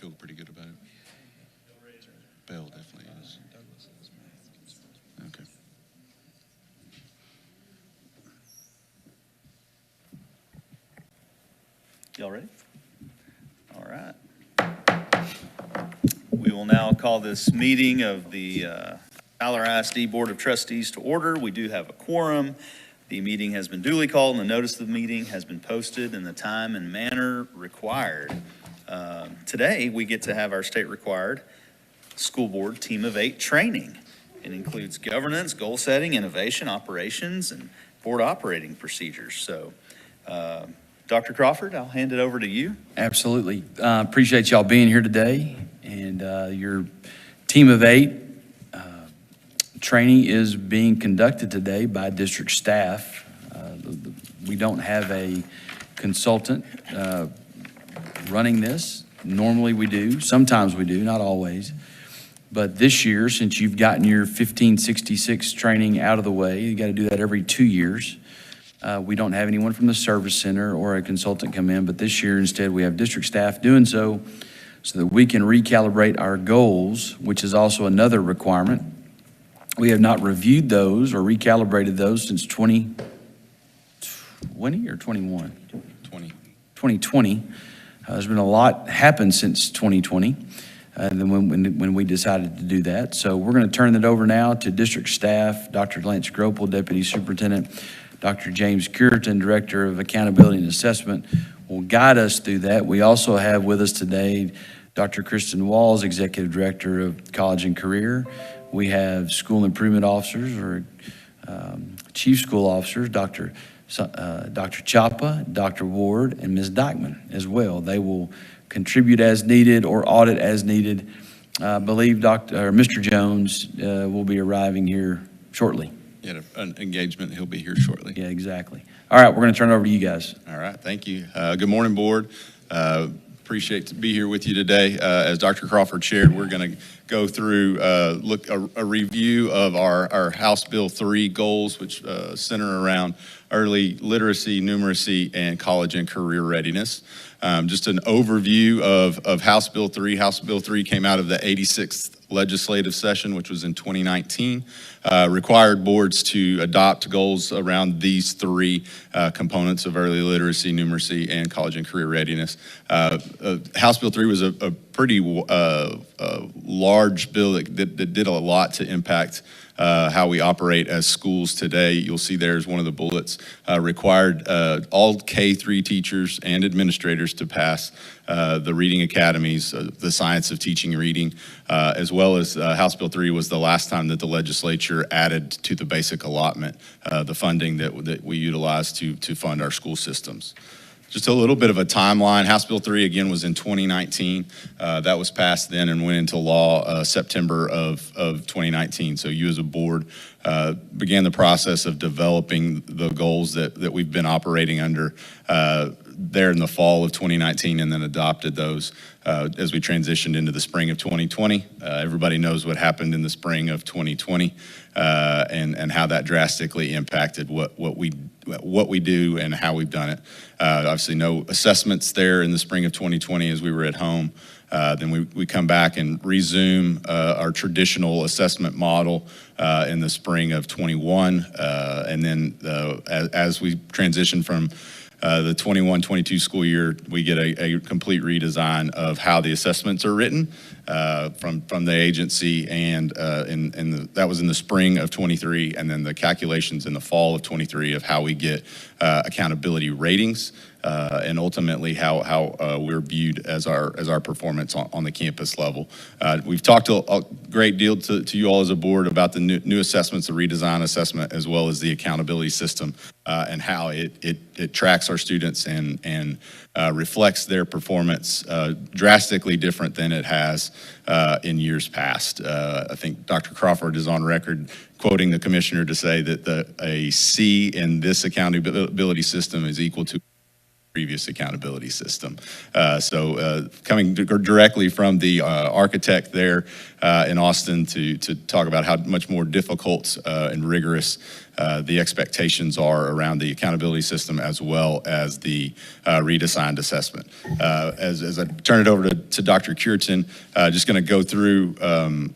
feel pretty good about it. Bell definitely is. Okay. Y'all ready? All right. We will now call this meeting of the Fowler ISD Board of Trustees to order. We do have a quorum. The meeting has been duly called, and the notice of the meeting has been posted in the time and manner required. Today, we get to have our state-required school board team of 8 training. It includes governance, goal setting, innovation, operations, and board operating procedures. So, Dr. Crawford, I'll hand it over to you. Absolutely. Appreciate y'all being here today. And your team of 8 training is being conducted today by district staff. We don't have a consultant running this. Normally we do. Sometimes we do, not always. But this year, since you've gotten your 1566 training out of the way, you got to do that every 2 years. We don't have anyone from the service center or a consultant come in, but this year instead we have district staff doing so that we can recalibrate our goals, which is also another requirement. We have not reviewed those or recalibrated those since 2020 or 21? 2020. There's been a lot happened since 2020. And then when we decided to do that. So we're going to turn it over now to district staff, Dr. Lance Gropel, Deputy Superintendent, Dr. James Cureton, Director of Accountability and Assessment, will guide us through that. We also have with us today Dr. Kristen Walls, Executive Director of College and Career. We have school improvement officers or chief school officers, Dr. Chapa, Dr. Ward, and Ms. Dyckman as well. They will contribute as needed or audit as needed. I believe Mr. Jones will be arriving here shortly. Yeah, an engagement. He'll be here shortly. Yeah, exactly. All right, we're going to turn it over to you guys. All right, thank you. Good morning, board. Appreciate to be here with you today. As Dr. Crawford shared, we're going to go through a review of our House Bill 3 goals, which center around early literacy, numeracy, and college and career readiness. Just an overview of House Bill 3. House Bill 3 came out of the 86th legislative session, which was in 2019, required boards to adopt goals around these 3 components of early literacy, numeracy, and college and career readiness. House Bill 3 was a pretty large bill that did a lot to impact how we operate as schools today. You'll see there is one of the bullets, required all K-3 teachers and administrators to pass the reading academies, the science of teaching reading, as well as House Bill 3 was the last time that the legislature added to the basic allotment the funding that we utilize to fund our school systems. Just a little bit of a timeline. House Bill 3, again, was in 2019. That was passed then and went into law September of 2019. So you as a board began the process of developing the goals that we've been operating under there in the fall of 2019 and then adopted those as we transitioned into the spring of 2020. Everybody knows what happened in the spring of 2020 and how that drastically impacted what we do and how we've done it. Obviously no assessments there in the spring of 2020 as we were at home. Then we come back and resume our traditional assessment model in the spring of 21. And then as we transition from the 21-22 school year, we get a complete redesign of how the assessments are written from the agency, and that was in the spring of 23, and then the calculations in the fall of 23 of how we get accountability ratings, and ultimately how we're viewed as our performance on the campus level. We've talked a great deal to you all as a board about the new assessments, the redesign assessment, as well as the accountability system and how it tracks our students and reflects their performance drastically different than it has in years past. I think Dr. Crawford is on record quoting the commissioner to say that a C in this accountability system is equal to previous accountability system. So coming directly from the architect there in Austin to talk about how much more difficult and rigorous the expectations are around the accountability system as well as the redesigned assessment. As I turn it over to Dr. Cureton, just going to go through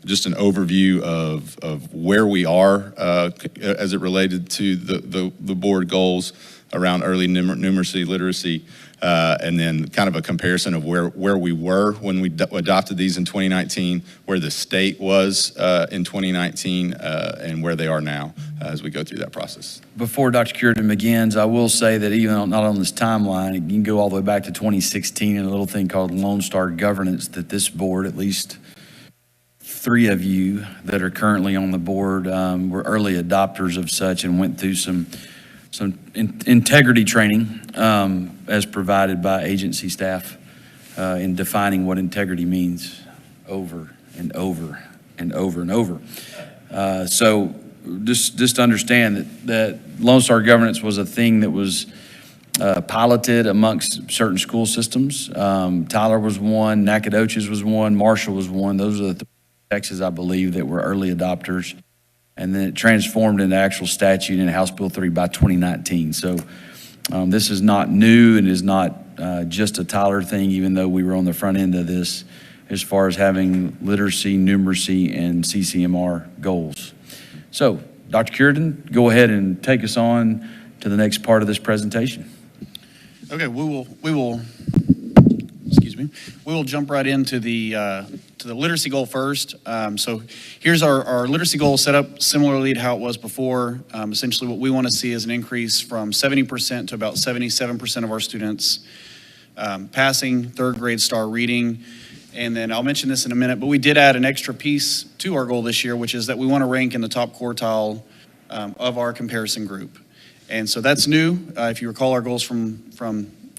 just an overview of where we are as it related to the board goals around early numeracy, literacy, and then kind of a comparison of where we were when we adopted these in 2019, where the state was in 2019, and where they are now as we go through that process. Before Dr. Cureton begins, I will say that even not on this timeline, you can go all the way back to 2016 and a little thing called Lone Star Governance that this board, at least 3 of you that are currently on the board, were early adopters of such and went through some integrity training as provided by agency staff in defining what integrity means over and over and over and over. So just understand that Lone Star Governance was a thing that was piloted amongst certain school systems. Tyler was one, Nacogdoches was one, Marshall was one. Those are the 3 Texas, I believe, that were early adopters. And then it transformed into actual statute in House Bill 3 by 2019. So this is not new and is not just a Tyler thing, even though we were on the front end of this as far as having literacy, numeracy, and CCMR goals. So, Dr. Cureton, go ahead and take us on to the next part of this presentation. Okay, we will jump right into the literacy goal first. So here's our literacy goal set up similarly to how it was before. Essentially what we want to see is an increase from 70% to about 77% of our students passing 3rd grade star reading. And then I'll mention this in a minute, but we did add an extra piece to our goal this year, which is that we want to rank in the top quartile of our comparison group. And so that's new. If you recall our goals from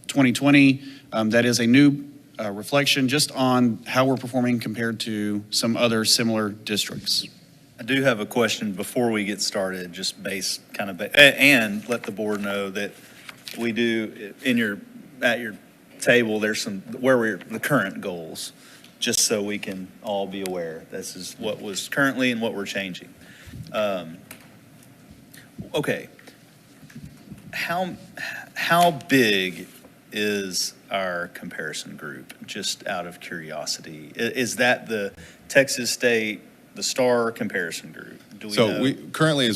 2020, that is a new reflection just on how we're performing compared to some other similar districts. I do have a question before we get started, just and let the board know that we do at your table, there's the current goals, just so we can all be aware. This is what was currently and what we're changing. Okay. How big is our comparison group, just out of curiosity? Is that the Texas State, the STAR comparison group? Do we know? We currently,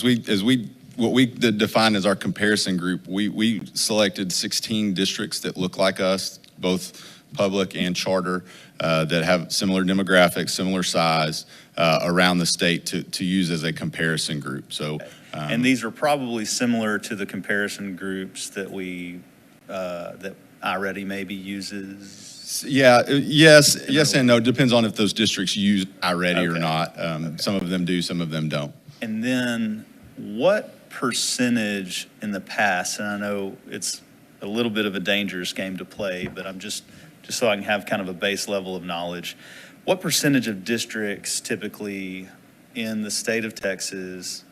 what we define as our comparison group, we selected 16 districts that look like us, both public and charter, that have similar demographics, similar size around the state to use as a comparison group. So, and these are probably similar to the comparison groups that that iReady maybe uses. Yeah, yes and no. Depends on if those districts use iReady or not. Some of them do, some of them don't. And then what percentage in the past, and I know it's a little bit of a dangerous game to play, but I'm just so I can have kind of a base level of knowledge, what percentage of districts typically in the state of Texas,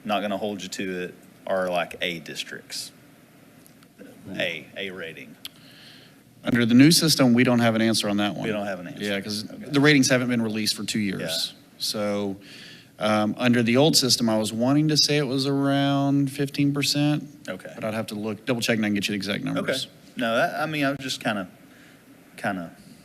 not going to hold you to it, are like A districts? A rating. Under the new system, we don't have an answer on that one. We don't have an answer. Yeah, because the ratings haven't been released for 2 years. Yeah. So under the old system, I was wanting to say it was around 15%. Okay. But I'd have to double check and I can get you the exact numbers. Okay. No, I mean, I was just kind of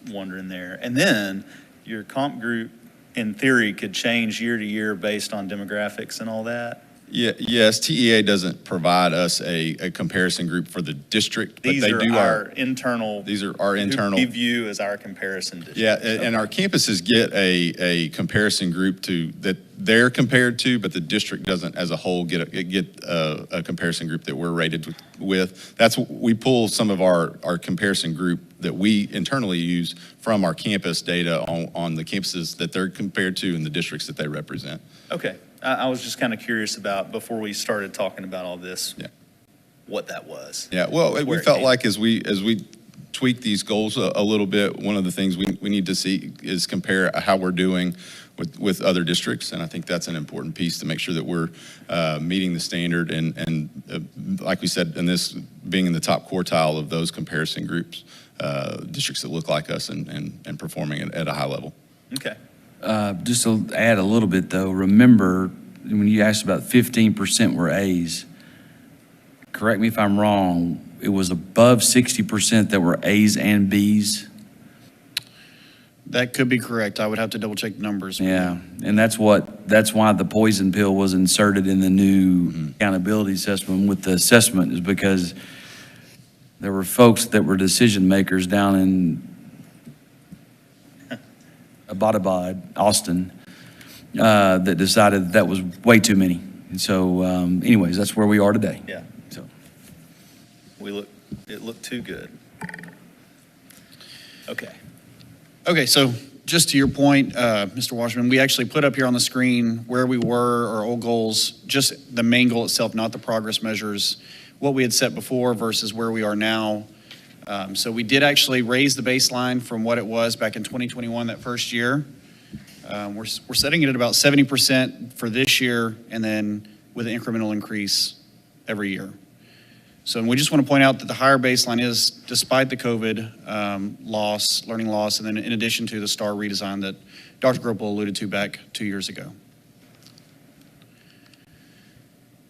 wondering there. And then your comp group, in theory, could change year to year based on demographics and all that. Yeah, yes, TEA doesn't provide us a comparison group for the district, but These they are do our internal. These are our internal. Who we view as our comparison district. Yeah, and our campuses get a comparison group that they're compared to, but the district doesn't as a whole get a comparison group that we're rated with. We pull some of our comparison group that we internally use from our campus data on the campuses that they're compared to and the districts that they represent. Okay. I was just kind of curious about, before we started talking about all this, what that was. Yeah, well, we felt like as we tweak these goals a little bit. One of the things we need to see is compare how we're doing with other districts, and I think that's an important piece to make sure that we're meeting the standard and like we said, in this being in the top quartile of those comparison groups, districts that look like us and performing at a high level. Okay. Just to add a little bit, though, remember, when you asked about 15% were A's, correct me if I'm wrong, it was above 60% that were A's and B's? That could be correct. I would have to double check the numbers. Yeah, and that's why the poison pill was inserted in the new accountability assessment with the assessment, is because there were folks that were decision makers down in Abbottabad, Austin, that decided that was way too many. And so anyways, that's where we are today. Yeah. So It looked too good. Okay. Okay, so just to your point, Mr. Washburn, we actually put up here on the screen where we were, our old goals, just the main goal itself, not the progress measures, what we had set before versus where we are now. So we did actually raise the baseline from what it was back in 2021, that first year. We're setting it at about 70% for this year, and then with an incremental increase every year. So we just want to point out that the higher baseline is despite the COVID learning loss, and then in addition to the STAR redesign that Dr. Gropel alluded to back 2 years ago.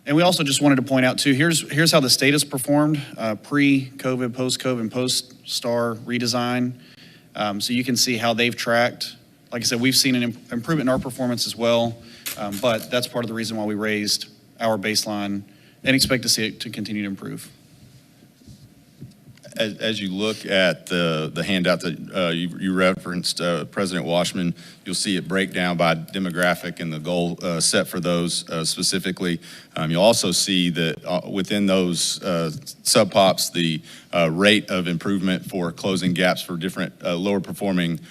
And we also just wanted to point out too, here's how the state has performed pre-COVID, post-COVID, and post-STAR redesign. So you can see how they've tracked. Like I said, we've seen an improvement in our performance as well, but that's part of the reason why we raised our baseline and expect to see it to continue to improve. As you look at the handout that you referenced, President Washman, you'll see it break down by demographic and the goal set for those specifically. You'll also see that within those sub-pops, the rate of improvement for closing gaps for different lower performing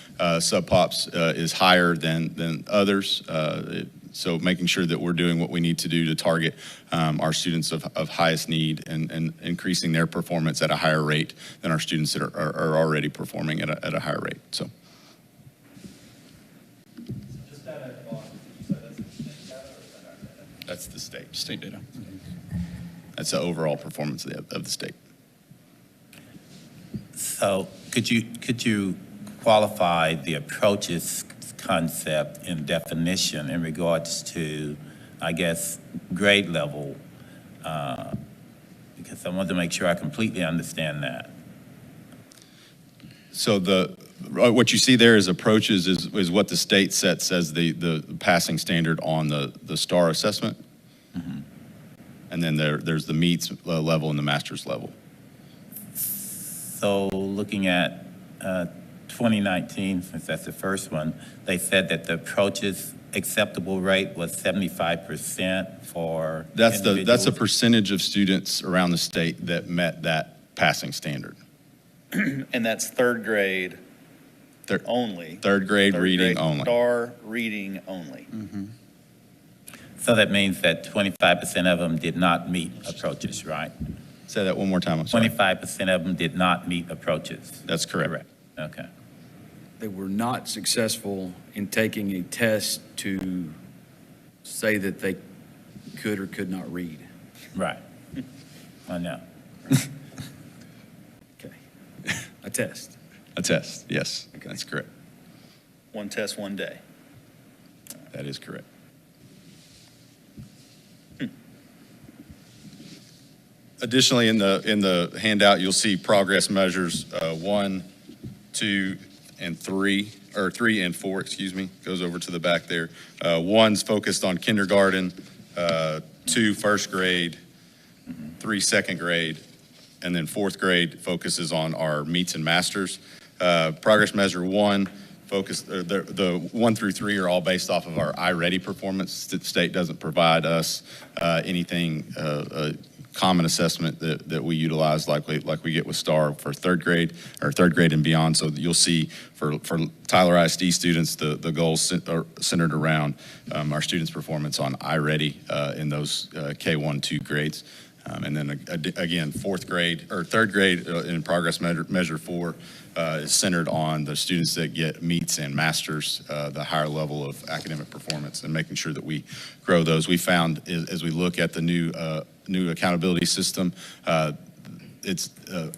sub-pops is higher than others. So making sure that we're doing what we need to do to target our students of highest need and increasing their performance at a higher rate than our students that are already performing at a higher rate. So. That's the state. State data. That's the overall performance of the state. So could you qualify the approaches concept and definition in regards to, I guess, grade level? Because I want to make sure I completely understand that. So what you see there is approaches is what the state sets as the passing standard on the STAR assessment. Mm-hmm. And then there's the meets level and the master's level. So looking at 2019, since that's the first one, they said that the approaches acceptable rate was 75% for That's a individuals. percentage of students around the state that met that passing standard. And that's third grade only. Third grade reading only. STAR reading only. Mm-hmm. So that means that 25% of them did not meet approaches, right? Say that one more time, I'm sorry. 25% of them did not meet approaches. That's correct. Okay. They were not successful in taking a test to say that they could or could not read. Right. I know. Okay. A test. A test, yes, Okay. that's correct. One test, one day. That is correct. Additionally, in the handout, you'll see progress measures 1, 2, and 3, or 3 and 4, excuse me, goes over to the back there. 1's focused on kindergarten, 2 first grade, 3 second grade, and then 4th grade focuses on our meets and masters. Progress measure 1 the 1 through 3 are all based off of our iReady performance. The state doesn't provide us anything common assessment that we utilize like we get with STAR for third grade and beyond. So you'll see for Tyler ISD students, the goals are centered around our students' performance on iReady in those K1, 2 grades. And then again, fourth grade or third grade in progress measure 4 is centered on the students that get meets and masters, the higher level of academic performance, and making sure that we grow those. We found as we look at the new accountability system, it's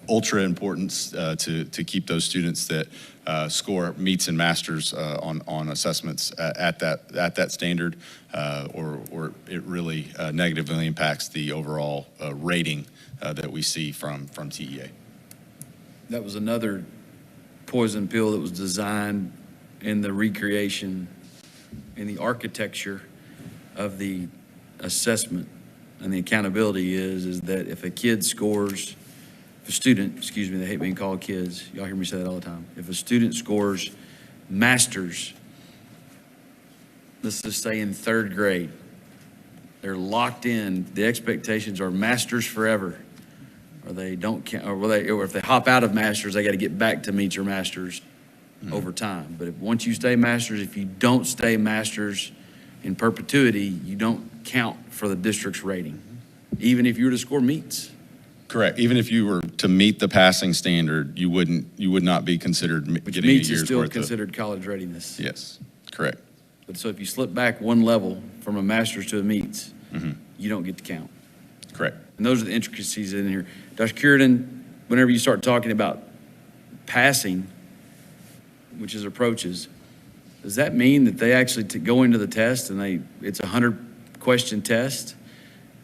ultra important to keep those students that score meets and masters on assessments at that standard, or it really negatively impacts the overall rating that we see from TEA. That was another poison pill that was designed in the recreation, in the architecture of the assessment and the accountability is that if a kid scores, if a student, excuse me, they hate being called kids. Y'all hear me say that all the time. If a student scores masters, let's just say in third grade, they're locked in. The expectations are masters forever, or they don't count, or if they hop out of masters, they got to get back to meets or masters over time. But once you stay masters, if you don't stay masters in perpetuity, you don't count for the district's rating, even if you were to score meets. Correct. Even if you were to meet the passing standard, you would not be considered getting a Meets is year's still worth considered college readiness. Yes, correct. But so if you slip back one level from a master's to a meets, you don't get to count. Correct. And those are the intricacies in here. Dr. Curidan, whenever you start talking about passing, which is approaches, does that mean that they actually go into the test and it's a 100-question test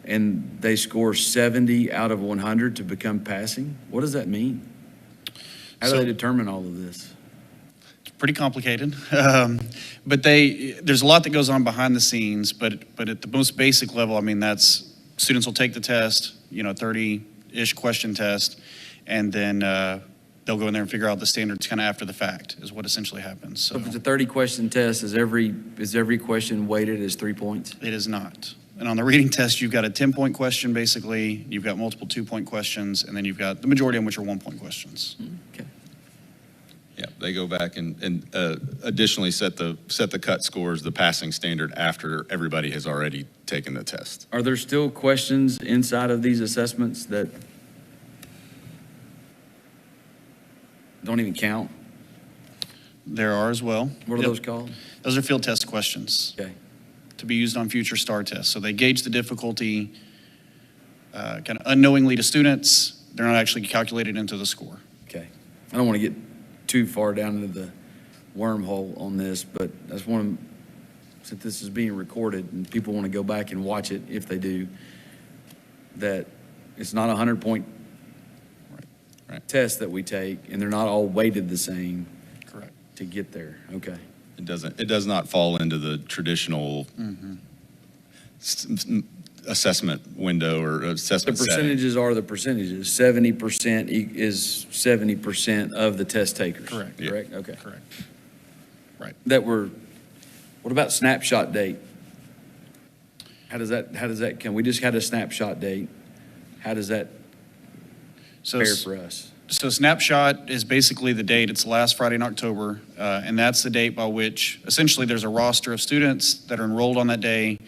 and they score 70 out of 100 to become passing? What does that mean? How do So- they determine all of this? Pretty complicated, but there's a lot that goes on behind the scenes. But at the most basic level, I mean, that's students will take the test, 30-ish question test, and then they'll go in there and figure out the standards kind of after the fact is what essentially happens. So So if it's a 30-question test, is every question weighted as 3 points? it is not. And on the reading test, you've got a 10-point question basically. You've got multiple 2-point questions, and then you've got the majority of them which are 1-point questions. Okay. Yeah, they go back and additionally set the cut scores, the passing standard after everybody has already taken the test. Are there still questions inside of these assessments that don't even count? There are as well. What are Yep. those called? Those are field test questions. Okay. To be used on future STAR tests. So they gauge the difficulty kind of unknowingly to students. They're not actually calculated into the score. Okay. I don't want to get too far down into the wormhole on this, but that's since this is being recorded and people want to go back and watch it, if they do, that it's not a 100-point Right. test that we take, and they're not all weighted the same Correct. to get there. Okay. It does not fall into the traditional assessment window or The assessment setting. percentages are the percentages. 70% is 70% of the test takers. Correct. Yeah. Correct? Okay. Correct. What about snapshot date? How does that come? We just had a snapshot date. How does that So, fare for us? so snapshot is basically the date. It's the last Friday in October. And that's the date by which essentially there's a roster of students that are enrolled on that day.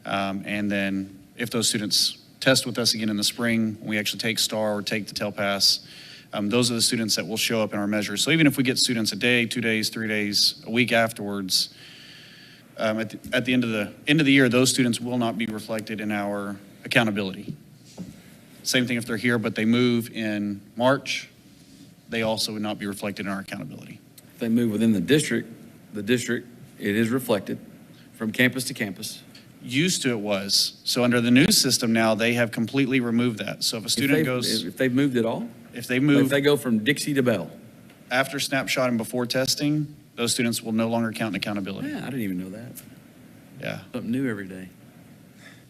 And then if those students test with us again in the spring, we actually take STAR or take the TELPAS. Those are the students that will show up in our measures. So even if we get students a day, 2 days, 3 days, a week afterwards, at the end of the year, those students will not be reflected in our accountability. Same thing if they're here, but they move in March, they also would not be reflected in our accountability. If they move within the district, it is reflected from campus to campus. Used to it was. So under the new system now, they have completely removed that. So if a student goes, If they've moved at all? if they If move they go from Dixie to Bell? after snapshot and before testing, those students will no longer count in accountability. Yeah, I didn't even know that. Yeah. Something new every day.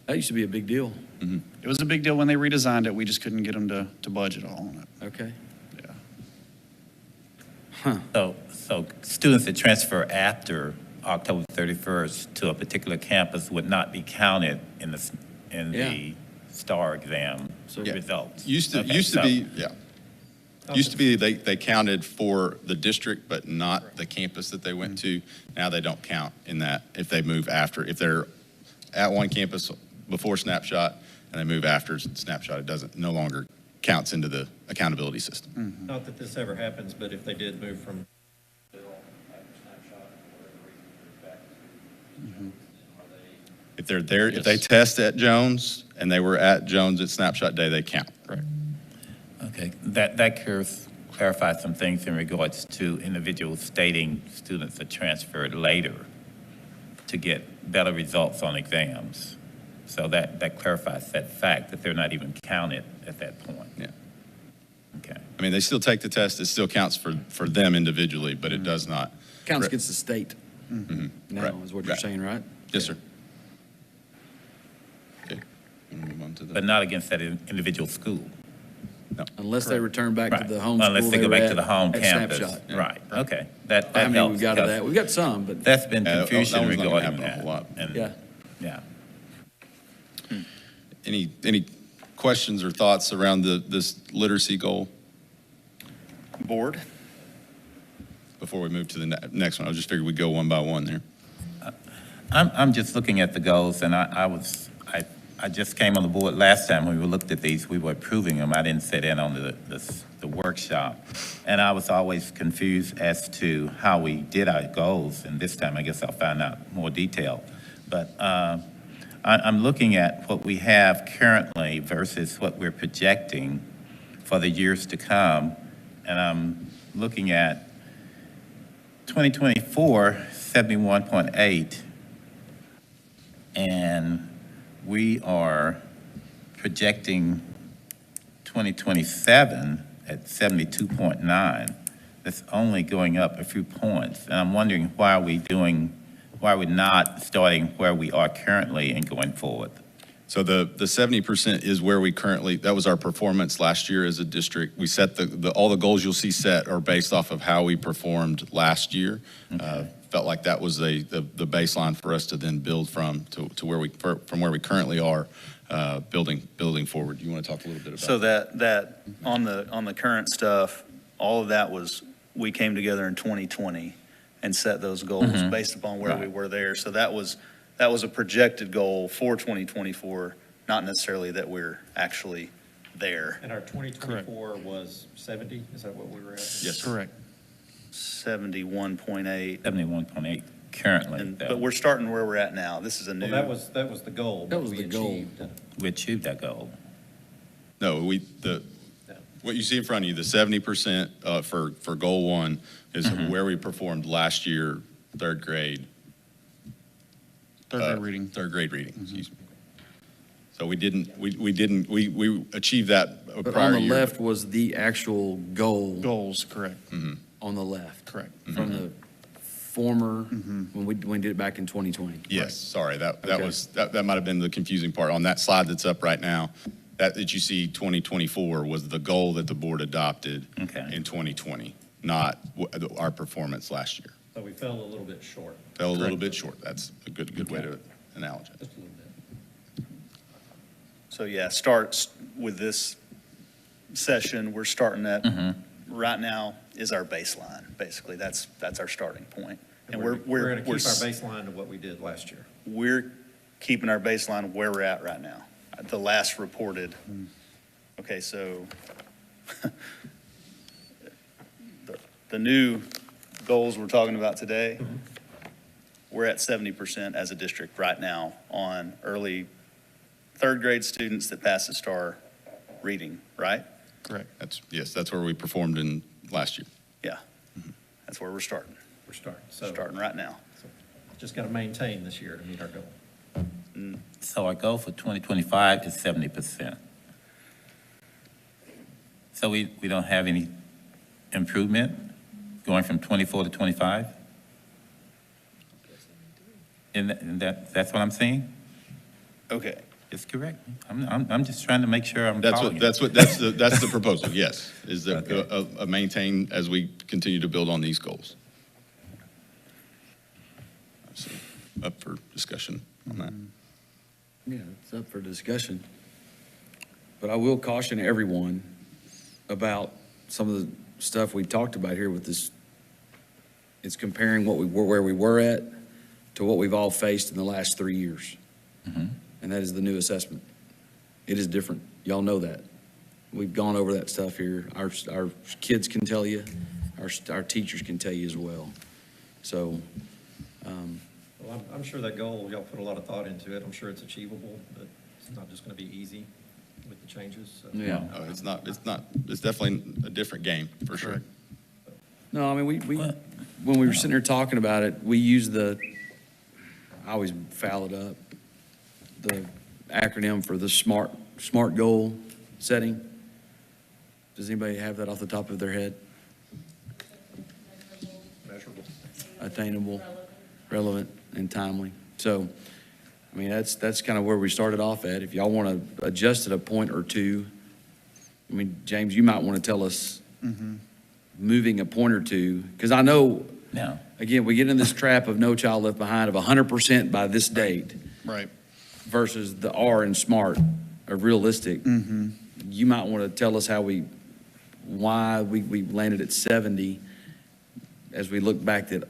That used to be a big deal. It was a big deal when they redesigned it. We just couldn't get them to budget all on it. Okay. Yeah. So students that transfer after October 31st to a particular campus would not be counted in the Yeah. STAR exam So- results. Used to Okay, be, yeah. Used to be they counted for the district, but not the campus that they went to. Now they don't count in that if they move after. If they're at one campus before snapshot and they move after snapshot, it doesn't, no longer counts into the accountability system. Not that this ever happens, but if they did move from If they're there, if they test at Jones and they were at Jones at snapshot day, they count. Okay, that clarifies some things in regards to individuals stating students are transferred later to get better results on exams. So that clarifies that fact, that they're not even counted at that point. Yeah. Okay. I mean, they still take the test, it still counts for them individually, but it does not. Counts Right. against the state now, Right. is what you're Right. saying, right? Yes, sir. Okay. We'll move on to the- But not against that individual school. Unless they return back to Right. the home school Unless they go were back at to the home at campus. Snapshot. Right, okay. That How many helps. we've got of because that? We've got some, but That's been Yeah, that confusion one's not gonna regarding happen a that. whole lot. And- yeah. Yeah. Any questions or thoughts around this literacy goal Board? before we move to the next one? I just figured we'd go one by one there. I'm just looking at the goals, and I just came on the board last time when we looked at these, we were approving them. I didn't sit in on the workshop. And I was always confused as to how we did our goals, and this time I guess I'll find out more detail. But I'm looking at what we have currently versus what we're projecting for the years to come, and I'm looking at 2024, 71.8, and we are projecting 2027 at 72.9. That's only going up a few points. And I'm wondering why we're not starting where we are currently and going forward. So the 70% is where we currently, that was our performance last year as a district. We set all the goals you'll see set are based off of how we performed last year. Felt like that was the baseline for us to then build from where we currently are, building forward. You want to talk a little bit about So that on the current stuff, all of that was, we came together in 2020 and set those goals based upon where we Right. were there. So that was a projected goal for 2024, not necessarily that we're actually there. and our 2024 was 70, is that what we were at? Yes, sir. Correct. 71.8. 71.8 currently. But we're starting where we're at now. This is a new. Well, that was the goal. That but was we the goal. achieved it. We achieved that goal. No, what you see in front of you, the 70% for goal one is where we performed last year, third grade. Third grade reading. Third grade reading, excuse me. So we achieved that But prior on the year. left was the actual goal Goals, correct, on the left. correct. From the former, when we did it back in 2020. Yes, sorry, that Okay. was, that might have been the confusing part. On that slide that's up right now, that you see 2024 was the goal that the board adopted Okay. in 2020, not our performance last year. So we fell a little bit short, Fell a little bit short. That's a good way to analogize. just a little bit. So yeah, starts with this session, we're starting at, right now is our baseline, basically. That's our starting point. And We're going to keep our baseline to what we did last year. we're keeping our baseline where we're at right now. The last reported. Okay, so the new goals we're talking about today, we're at 70% as a district right now on early third grade students that pass the STAR reading, right? Correct. That's where we performed in last year. Yeah, that's where we're starting, We're starting. starting right now. Just got to maintain this year to meet our goal. So our goal for 2025 is 70%. So we don't have any improvement going from 24 to 25? And that's what I'm saying? Okay, It's correct. I'm just trying to make sure I'm That's following what, you. that's the proposal, yes, is that Okay. a maintain as we continue to build on these goals. So, up for discussion on that. Yeah, it's up for discussion. But I will caution everyone about some of the stuff we talked about here with this. It's comparing where we were at to what we've all faced in the last 3 years. And that is the new assessment. It is different. Y'all know that. We've gone over that stuff here. Our kids can tell you, our teachers can tell you as well. So, Well, I'm sure that goal, y'all put a lot of thought into it. I'm sure it's achievable, but it's not just going to be easy with the changes. So. yeah. It's definitely a different game, for sure. No, I mean, when we were sitting here talking about it, we used I always foul it up, the acronym for the SMART goal setting. Does anybody have that off the top of their head? Measurable. Attainable, relevant, and timely. So, I mean, that's kind of where we started off at. If y'all want to adjust it a point or two, I mean, James, you might want to tell us moving a point or two, because I know, No. again, we get in this trap of No Child Left Behind of 100% by this date Right. versus the R in SMART of realistic. You might want to tell us why we landed at 70 as we look back at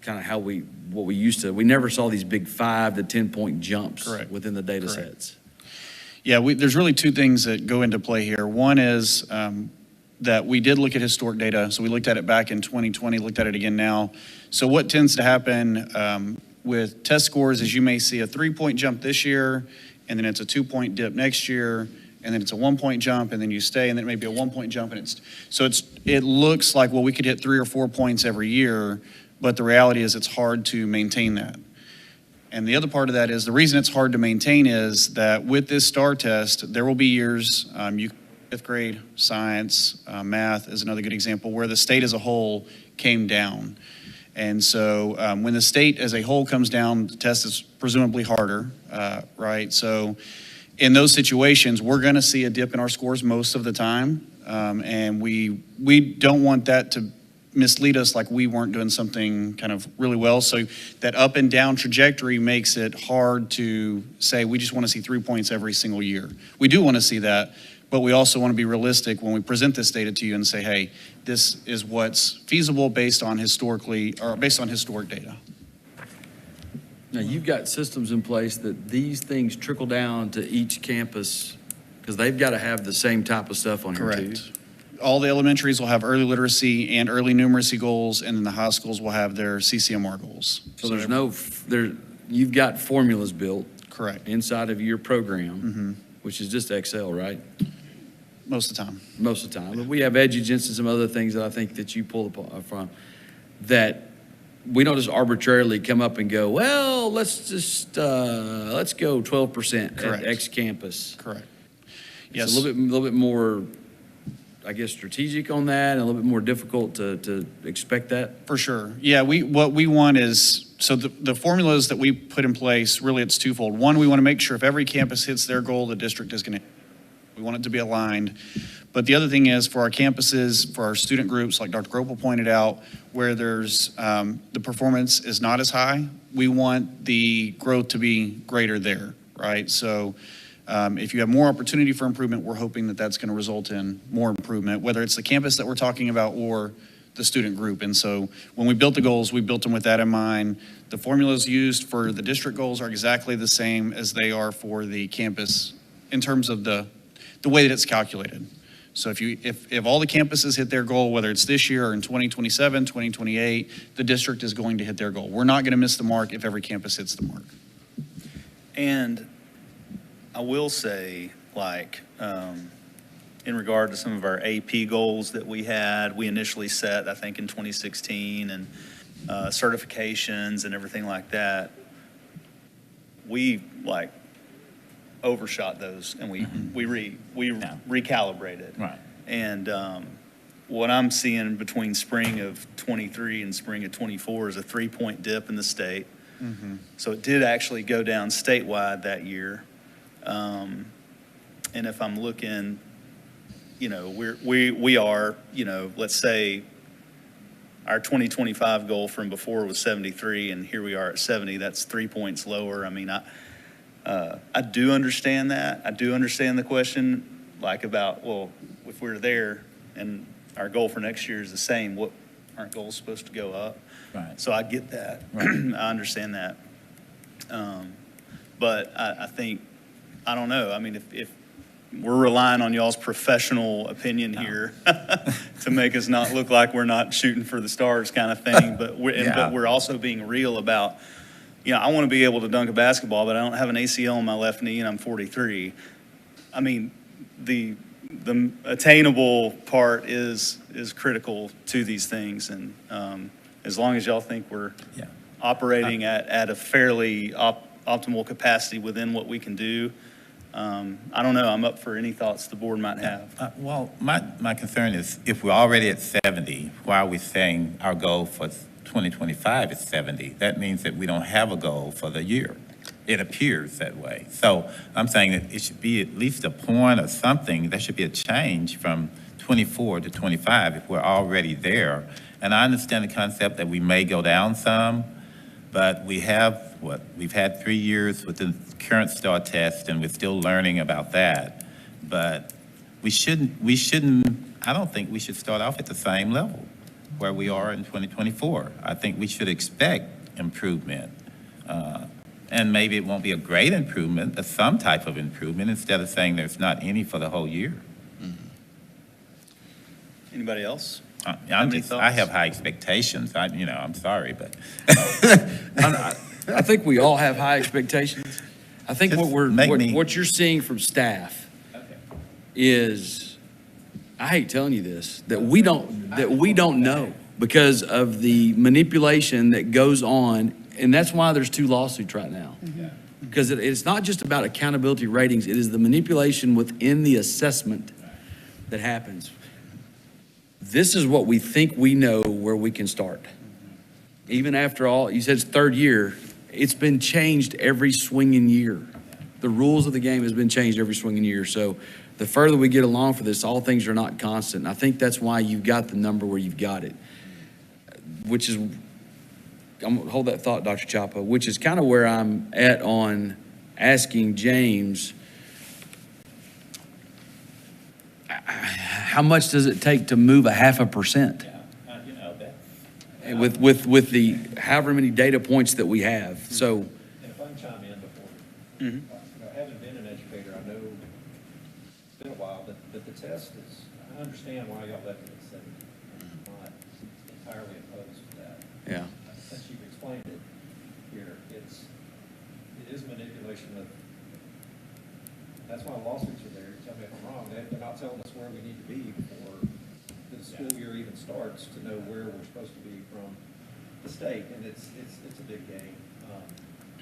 kind of what we used to. We never saw these big 5 to 10 point jumps Correct. within the data Correct. sets. Yeah, there's really two things that go into play here. One is that we did look at historic data. So we looked at it back in 2020, looked at it again now. So what tends to happen with test scores is you may see a 3-point jump this year, and then it's a 2-point dip next year, and then it's a 1-point jump, and then you stay, and then maybe a 1-point jump, and it looks like, well, we could hit 3 or 4 points every year, but the reality is it's hard to maintain that. And the other part of that is the reason it's hard to maintain is that with this STAR test, there will be years, fifth grade, science, math is another good example, where the state as a whole came down. And so when the state as a whole comes down, the test is presumably harder, right? So in those situations, we're going to see a dip in our scores most of the time. And we don't want that to mislead us like we weren't doing something kind of really well. So that up and down trajectory makes it hard to say we just want to see 3 points every single year. We do want to see that, but we also want to be realistic when we present this data to you and say, hey, this is what's feasible based on historic data. Now, you've got systems in place that these things trickle down to each campus because they've got to have the same type of stuff on here too. Correct. All the elementaries will have early literacy and early numeracy goals, and then the high schools will have their CCMR goals. So you've got formulas built Correct, inside of your program, which is just Excel, right? most of the time. Most of the time. But we have EduGens and some other things that I think that you pull from that we don't just arbitrarily come up and go, well, let's go 12% at Correct. X campus. Correct. It's Yes. a little bit more, I guess, strategic on that, and a little bit more difficult to expect that. For sure. Yeah, what we want is, so the formulas that we put in place, really it's twofold. One, we want to make sure if every campus hits their goal, the district is going to, we want it to be aligned. But the other thing is for our campuses, for our student groups, like Dr. Gropel pointed out, where there's, the performance is not as high, we want the growth to be greater there, right? So if you have more opportunity for improvement, we're hoping that that's going to result in more improvement, whether it's the campus that we're talking about or the student group. And so when we built the goals, we built them with that in mind. The formulas used for the district goals are exactly the same as they are for the campus in terms of the way that it's calculated. So if all the campuses hit their goal, whether it's this year or in 2027, 2028, the district is going to hit their goal. We're not going to miss the mark if every campus hits the mark. And I will say, like, in regard to some of our AP goals that we had, we initially set, I think, in 2016, and certifications and everything like that, we, like, overshot those, and we recalibrated. Right. And what I'm seeing between spring of 23 and spring of 24 is a 3-point dip in the state. So it did actually go down statewide that year. And if I'm looking, you know, we are, you know, let's say our 2025 goal from before was 73, and here we are at 70. That's 3 points lower. I mean, I do understand that. I do understand the question, like about, well, if we're there and our goal for next year is the same, what aren't goals supposed to go up? Right. So I get that. Right. I understand that. But I think, I don't know. I mean, we're relying on y'all's professional opinion here to make us not look like we're not shooting for the stars kind of thing. But we're also being real about, I want to be able to dunk a basketball, but I don't have an ACL in my left knee and I'm 43. I mean, the attainable part is critical to these things. And as long as y'all think we're operating at a fairly optimal capacity within what we can do, I don't know. I'm up for any thoughts the board might have. Well, my concern is if we're already at 70, why are we saying our goal for 2025 is 70? That means that we don't have a goal for the year. It appears that way. So I'm saying that it should be at least a point or something. There should be a change from 24 to 25 if we're already there. And I understand the concept that we may go down some, but we've had 3 years with the current STAR test, and we're still learning about that. But we shouldn't, I don't think we should start off at the same level where we are in 2024. I think we should expect improvement. And maybe it won't be a great improvement, but some type of improvement, instead of saying there's not any for the whole year. Anybody else? I any thoughts? have high expectations. I'm sorry, but I think we all have high expectations. I think Just what you're seeing from staff is, I hate telling you this, that we don't know because of the manipulation that goes on, and that's why there's 2 lawsuits right now. Because it's not just about accountability ratings, it is the manipulation within the assessment that happens. This is what we think we know where we can start. Even after all, you said it's 3rd year, it's been changed every swinging year. The rules of the game has been changed every swinging year. So the further we get along for this, all things are not constant. And I think that's why you've got the number where you've got it, which is, I'm gonna hold that thought, Dr. Chapa, which is kind of where I'm at on asking James, how much does it take to move 0.5%? With the however many data points that we have. So, And if I can chime in before, having been an educator, I know it's been a while, but the test is, I understand why y'all left it at 70. I'm not entirely opposed to that. yeah. Since you've explained it here, it is manipulation of, that's why lawsuits are there. Tell me if I'm wrong. They're not telling us where we need to be before the school year even starts to know where we're supposed to be from the state, and it's a big game.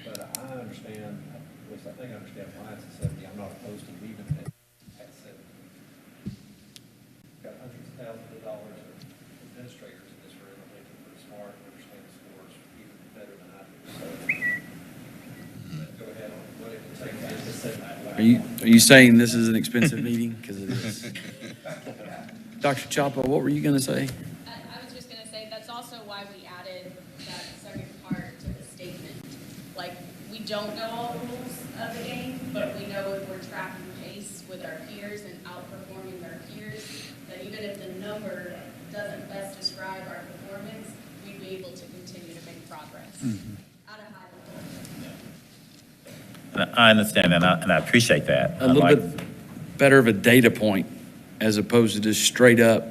But I understand, at least I think I understand why it's at 70. I'm not opposed to leaving it at 70. Got hundreds of thousands of dollars of administrators in this room. I think they're pretty smart and understand the scores even better than I do. So, go ahead on what it would take to get to 70. Are you saying this is an expensive meeting? Because it is. Dr. Chapa, what were you going to say? I was just going to say, that's also why we added that second part to the statement. Like, we don't know all the rules of the game, but we know if we're tracking pace with our peers and outperforming our peers, that even if the number doesn't best describe our performance, we'd be able to continue to make progress at a high level. I understand, and I appreciate that. A little bit better of a data point as opposed to just straight up,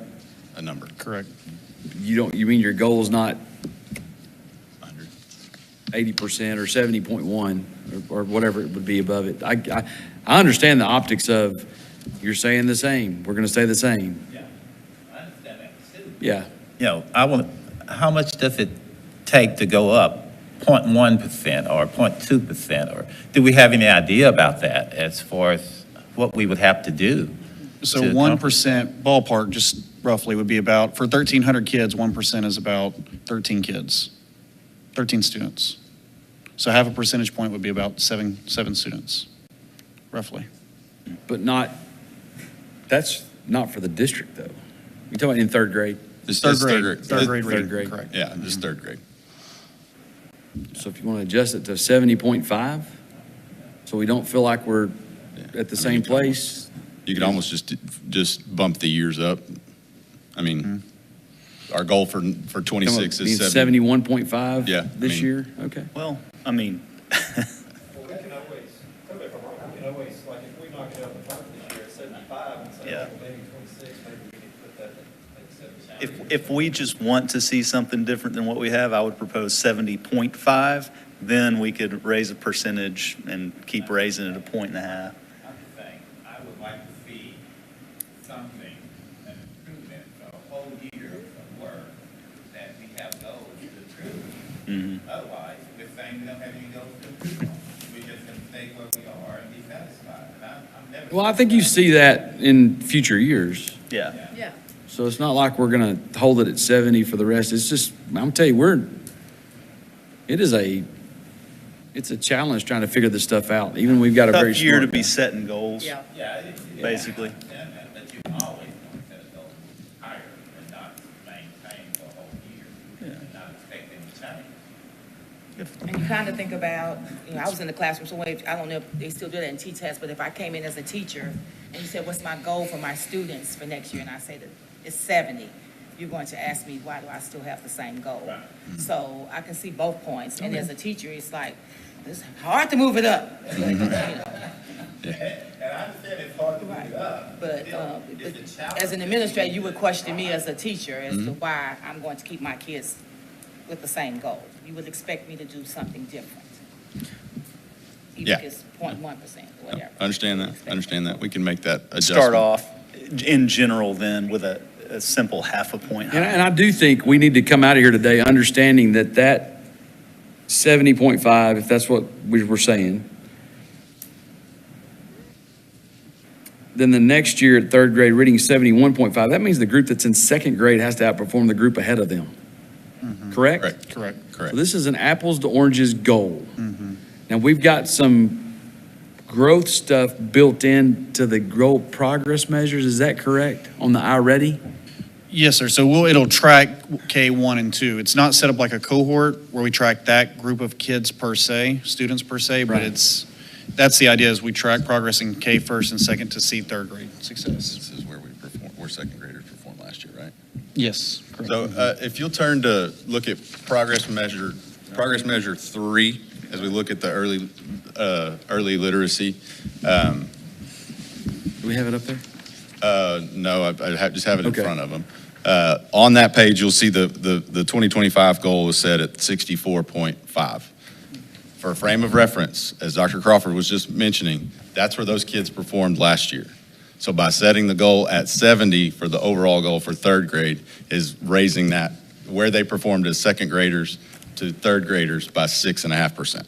A number. Correct. you mean your goal is not 100. 80% or 70.1 or whatever it would be above it. I understand the optics of, you're saying the same, we're going to stay the same. Yeah, I understand that too. Yeah. How much does it take to go up 0.1% or 0.2%? Or do we have any idea about that as far as what we would have to do? So to 1% ballpark, just roughly, would be about, for 1,300 kids, 1% is about 13 kids, 13 students. So half a percentage point would be about seven students, roughly. But that's not for the district, though. You're talking about in 3rd grade? This Third is grade. Third grade Third rating, grade. correct. Yeah, this is 3rd grade. So if you want to adjust it to 70.5, so we don't feel like we're at the same place. You could almost just bump the years up. I mean, our goal for 26 is 70. 71.5 Yeah, this year? Okay. Well, I mean, Well, we can always, tell me if I'm wrong, we can always, like, if we knock it out of the park this year at If we just want to see something different than what we have, I would propose 70.5. Then we could raise a percentage and keep raising it 1.5 points. I'm just saying, I would like to see something, an improvement for a whole year of work, that we have goals to improve. Otherwise, we're saying we don't have any goals to improve on. We're just gonna stay where we are and be satisfied. And I'm never. Well, I think you see that in future years. Yeah. Yeah. So it's not like we're going to hold it at 70 for the rest. It's just, I'm telling you, it's a challenge trying to figure this stuff out. Even we've got a very Tough year smart to be guy. setting goals. Yeah. Yeah, it- Basically. I understand that, but you always want to set a goal higher and not maintain for a whole year and not expect any change. And you kind of think about, I was in the classroom, so I don't know if they still do that in T-test, but if I came in as a teacher and you said, what's my goal for my students for next year? And I say that it's 70, you're going to ask me, why do I still have the same goal? So I can see both points. And as a teacher, it's like, it's hard to move it up. And I understand it's hard to move it up. But It's a challenge. as an administrator, you would question me as a teacher as to why I'm going to keep my kids with the same goal. You would expect me to do something different. Even Yeah. if it's 0.1% or whatever. Understand that, understand that. We can make that adjustment. Start off in general then with a simple 0.5 point And higher. I do think we need to come out of here today understanding that 70.5, if that's what we were saying, then the next year at third grade reading 71.5, that means the group that's in second grade has to outperform the group ahead of them. Correct? Correct. Correct. Correct. So this is an apples to oranges goal. Now, we've got some growth stuff built into the goal progress measures. Is that correct on the iReady? Yes, sir. So it'll track K1 and 2. It's not set up like a cohort where we track that group of kids per se, students per se, but Right. that's the idea is we track progress in K first and second to see third grade success. This is where where second graders performed last year, right? Yes, correct. So if you'll turn to look at progress measure 3, as we look at the early literacy. Do we have it up there? No, I just have it in Okay. front of them. On that page, you'll see the 2025 goal is set at 64.5. For a frame of reference, as Dr. Crawford was just mentioning, that's where those kids performed last year. So by setting the goal at 70 for the overall goal for third grade is raising that, where they performed as second graders to third graders by 6.5%.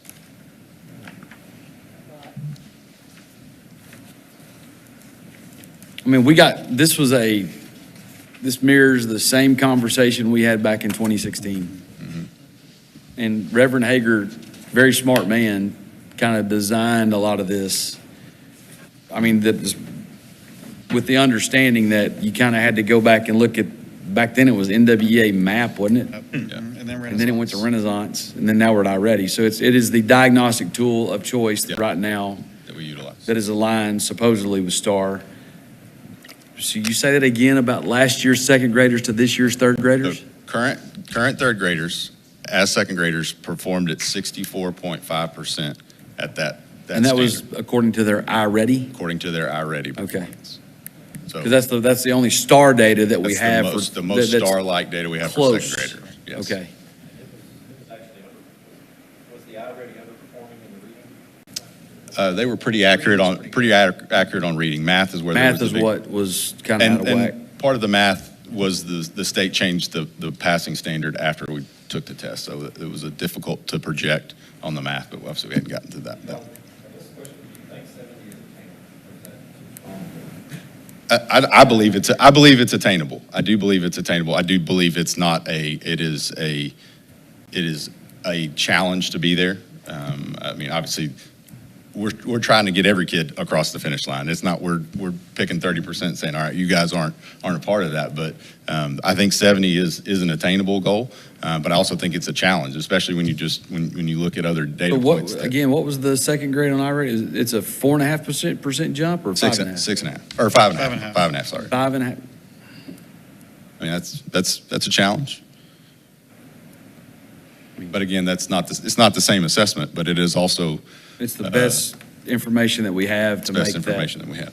I mean, this mirrors the same conversation we had back in 2016. And Reverend Hager, very smart man, kind of designed a lot of this. I mean, that was with the understanding that you kind of had to go back and look at, back then it was NWEA MAP, wasn't it? And then And then it went to Renaissance, and then now we're at iReady. So it is the diagnostic tool of choice Yep. right now That we utilize. that is aligned supposedly with STAR. So you say that again about last year's second graders to this year's third graders? So current third graders, as second graders, performed at 64.5% at that And that was standard, according to their iReady? according to their iReady Okay. performance. So Because that's the only STAR data that we that's have. the most that's star-like data we have for close. second graders. Yes. Okay. It was actually was the iReady underperforming in the reading? They were pretty accurate on reading. Math is where there was Math the is big- what was kind of out of whack. And part of the math was the state changed the passing standard after we took the test. So it was difficult to project on the math, but obviously we hadn't gotten to that. I guess the question, do you think 70 is attainable? Or is that too strong? I believe it's attainable. I do believe it's attainable. I do believe it's not it is a challenge to be there. I mean, obviously, we're trying to get every kid across the finish line. It's not we're picking 30% saying, all right, you guys aren't a part of that. But I think 70 is an attainable goal. But I also think it's a challenge, especially when you look at other data So points. what was the second grade on iReady? It's a 4.5% jump or 5.5? 6.5 or 5.5. 5.5. Sorry. 5.5. I mean, that's a challenge. But again, it's not the same assessment, but it is also It's the best information that we have to the make best that. information that we have.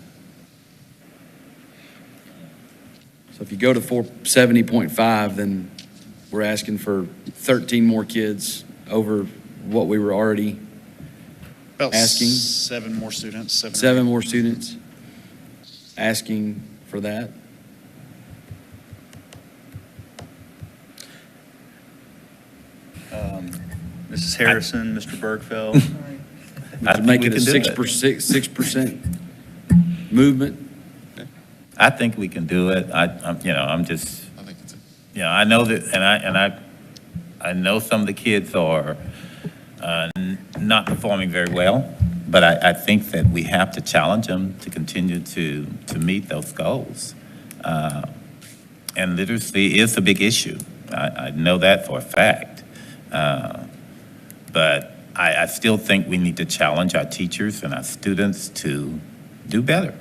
So if you go to 470.5, then we're asking for 13 more kids over what we were already, About Asking. 7 more students, 7 more students asking for that. Mrs. Harrison, Mr. Bergfeld. I To think make we it a can do 6% movement. I think we can do it. I'm just, I think it's I know that, I know some of the kids are not performing very well, but I think that we have to challenge them to continue to meet those goals. And literacy is a big issue. I know that for a fact. But I still think we need to challenge our teachers and our students to do better.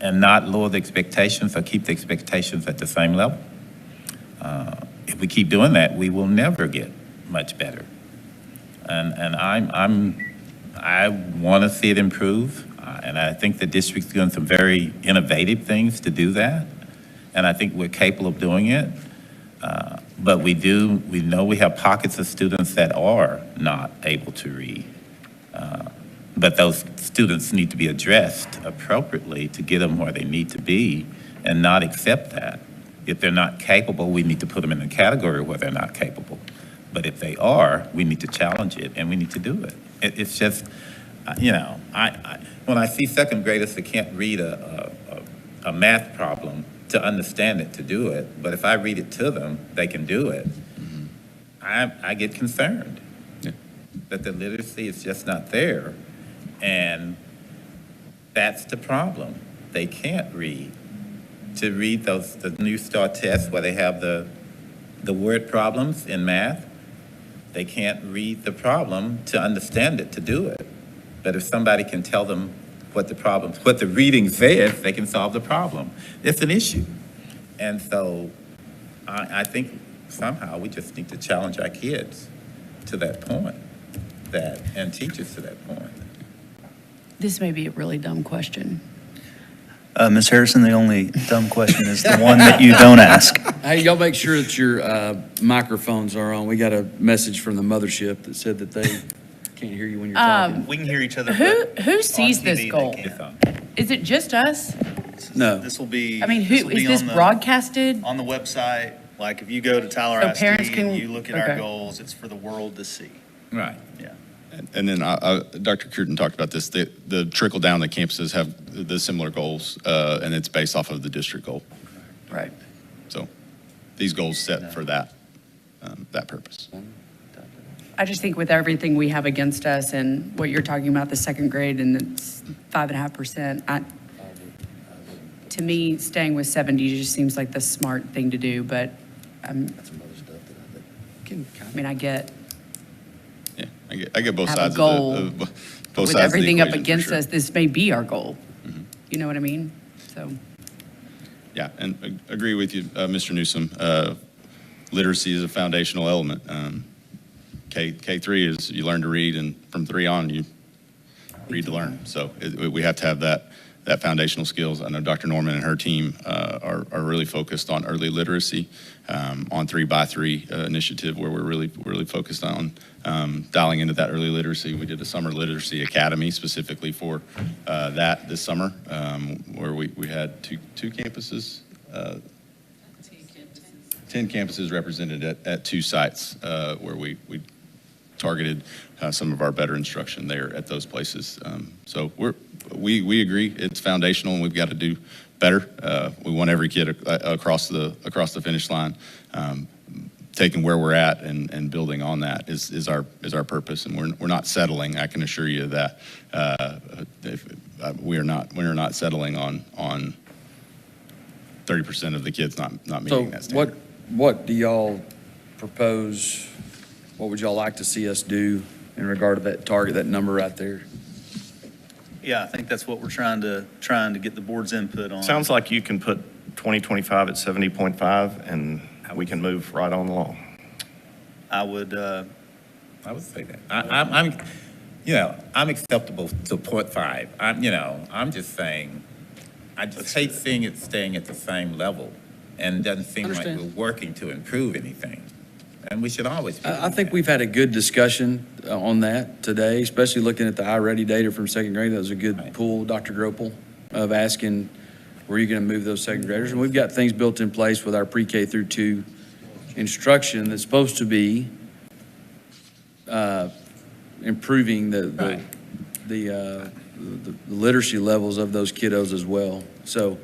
And not lower the expectations or keep the expectations at the same level. If we keep doing that, we will never get much better. And I want to see it improve, and I think the district's doing some very innovative things to do that, and I think we're capable of doing it. But we know we have pockets of students that are not able to read. But those students need to be addressed appropriately to get them where they need to be and not accept that. If they're not capable, we need to put them in a category where they're not capable. But if they are, we need to challenge it and we need to do it. It's just, when I see second graders that can't read a math problem to understand it, to do it, but if I read it to them, they can do it, I get concerned that the literacy is just not there. And that's the problem. They can't read. To read the New Start tests where they have the word problems in math, they can't read the problem to understand it, to do it. But if somebody can tell them what the reading says, they can solve the problem. It's an issue. And so I think somehow we just need to challenge our kids to that point, and teachers to that point. This may be a really dumb question. Ms. Harrison, the only dumb question is the one that you don't ask. Hey, y'all make sure that your microphones are on. We got a message from the mothership that said that they can't hear you when you're talking. We can hear each other. Who but sees on this TV, they goal? can't. Is it just us? No. This will be. I mean, this who, will be is this on the- broadcasted? On the website, like if you go to Tyler So parents ISD can- and you look at our okay. goals, it's for the world to see. Right. Yeah. And then Dr. Cruton talked about this, the trickle down, the campuses have the similar goals, and it's based off of the district goal. Right. So these goals set for that purpose. I just think with everything we have against us and what you're talking about, the second grade and the 5.5%, to me, staying with 70 just seems like the smart thing to do, but I mean, I get Yeah, I get both have a sides goal. of the, both with sides of the everything up equation, for against sure. us, this may be our goal. Mhm. You know what I mean? So, Yeah, and agree with you, Mr. Newsom. Literacy is a foundational element. K3 is you learn to read, and from 3 on, you read to learn. So we have to have that foundational skills. I know Dr. Norman and her team are really focused on early literacy, on 3x3 initiative, where we're really focused on dialing into that early literacy. We did a summer literacy academy specifically for that this summer, where we had two campuses, 10 campuses represented at 2 sites, where we targeted some of our better instruction there at those places. So we agree it's foundational and we've got to do better. We want every kid across the finish line. Taking where we're at and building on that is our purpose, and we're not settling. I can assure you that we're not settling on 30% of the kids not So meeting that standard. what do y'all propose? What would y'all like to see us do in regard to that target, that number right there? Yeah, I think that's what we're trying to get the board's input on. Sounds like you can put 2025 at 70.5 and we can move right on along. I would say that. I'm acceptable to 0.5. I'm just saying, I just hate seeing it staying at the same level, and it doesn't seem like Understand. we're working to improve anything. And we should always be. I think doing that. we've had a good discussion on that today, especially looking at the iReady data from second grade. That was a good Right. pull, Dr. Gropel, of asking, where are you going to move those second graders? And we've got things built in place with our pre-K through 2 instruction that's supposed to be improving Right. the literacy levels of those kiddos as well. So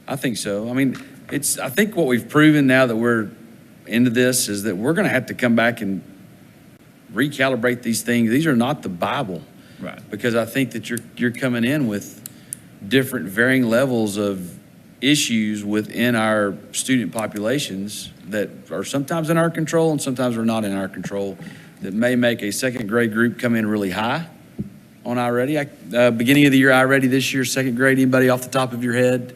I think so. I mean, I think what we've proven now that we're into this is that we're going to have to come back and recalibrate these things. These are not the Bible, Right. because I think that you're coming in with different varying levels of issues within our student populations that are sometimes in our control and sometimes are not in our control, that may make a second grade group come in really high on iReady. Beginning of the year iReady this year, second grade, anybody off the top of your head?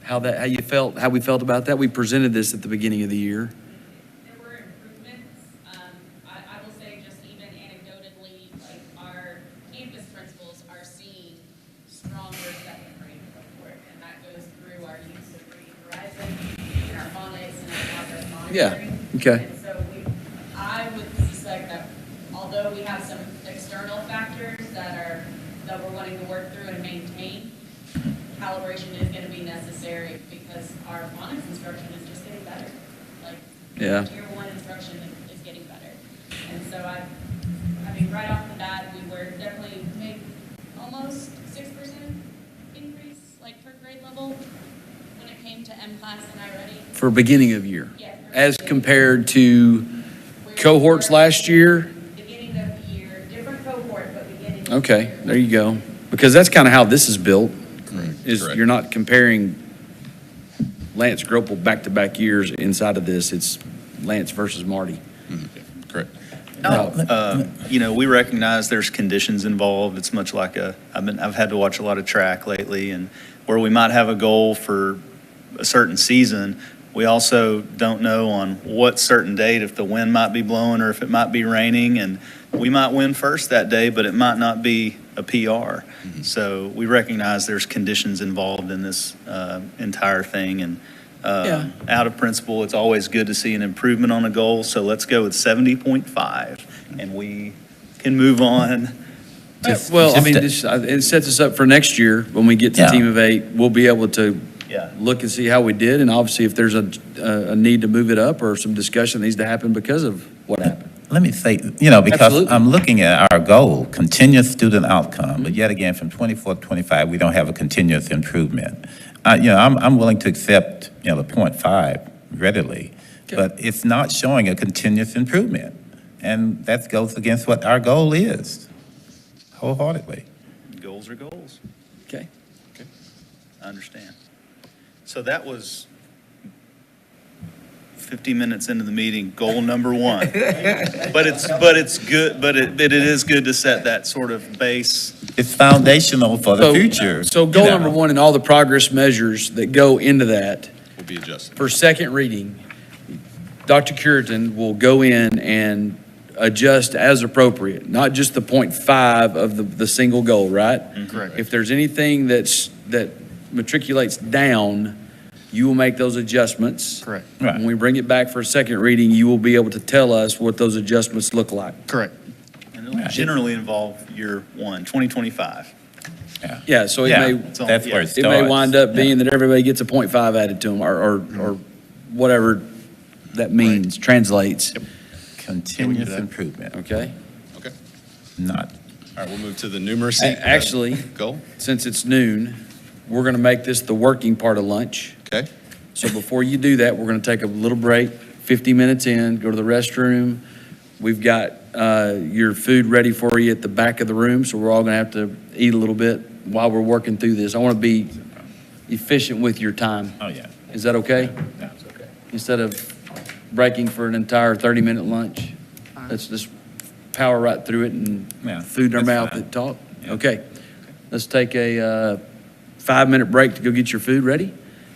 How we felt about that? We presented this at the beginning of the year. There were improvements. I will say just even anecdotally, like our campus principals are seeing stronger second grade support, and that goes through our use of Reading Horizon and our phonics and our progress Yeah, monitoring. okay. And so I would suspect that although we have some external factors that we're wanting to work through and maintain, calibration is going to be necessary because our phonics instruction is just getting better. Like, Yeah. Tier 1 instruction is getting better. And so I mean, right off the bat, we were definitely maybe almost 6% increase, like per grade level, when it came to M-Class and iReady. For beginning of year. Yeah. As compared to Where we cohorts were last year? Beginning of the year, different cohort, but beginning of the Okay, year. there you go. Because that's kind of how this is built. Is Correct. you're not comparing Lance Gropel back-to-back years inside of this. It's Lance versus Marty. Correct. We recognize there's conditions involved. It's much like I've had to watch a lot of track lately, and where we might have a goal for a certain season, we also don't know on what certain date, if the wind might be blowing or if it might be raining, and we might win first that day, but it might not be a PR. So we recognize there's conditions involved in this entire thing, and Yeah. out of principle, it's always good to see an improvement on a goal, so let's go with 70.5, and we can move on. Well, I mean, just it sets us up for next year. When we get to Yeah. Team of 8, we'll be able to Yeah. look and see how we did, and obviously if there's a need to move it up or some discussion needs to happen because of what happened. Let me say, because Absolutely. I'm looking at our goal, continuous student outcome, but yet again, from 24 to 25, we don't have a continuous improvement. I'm willing to accept, the 0.5 readily, Okay. but it's not showing a continuous improvement. And that goes against what our goal is, wholeheartedly. Goals are goals. Okay. I understand. So that was 50 minutes into the meeting, goal number 1. But it's good, but it is good to set that sort of base. It's foundational for the future. So goal number 1 and all the progress measures that go into that, Will be adjusted. for second reading, Dr. Curitan will go in and adjust as appropriate, not just the 0.5 of the single goal, right? Correct. If there's anything that matriculates down, you will make those adjustments. Correct. Right. When we bring it back for a second reading, you will be able to tell us what those adjustments look like. Correct. And it'll generally involve year 1, 2025. Yeah, so it Yeah, may, It's all- that's where it yeah. it starts. may wind up being that everybody gets a 0.5 added to them, or whatever that means, translates, Continuous improvement, okay? Okay. not, All right, we'll move to the numeracy. Actually, Goal. since it's noon, we're gonna make this the working part of lunch. Okay. So before you do that, we're gonna take a little break, 50 minutes in, go to the restroom. We've got your food ready for you at the back of the room, so we're all gonna have to eat a little bit while we're working through this. I wanna be efficient with your time. oh, yeah. Is that okay? That's okay. Instead of breaking for an entire 30-minute lunch, let's just power right through it and Yeah, food in our that's mouth fine. and talk. Yeah. Okay, let's take a 5-minute break to go get your food ready,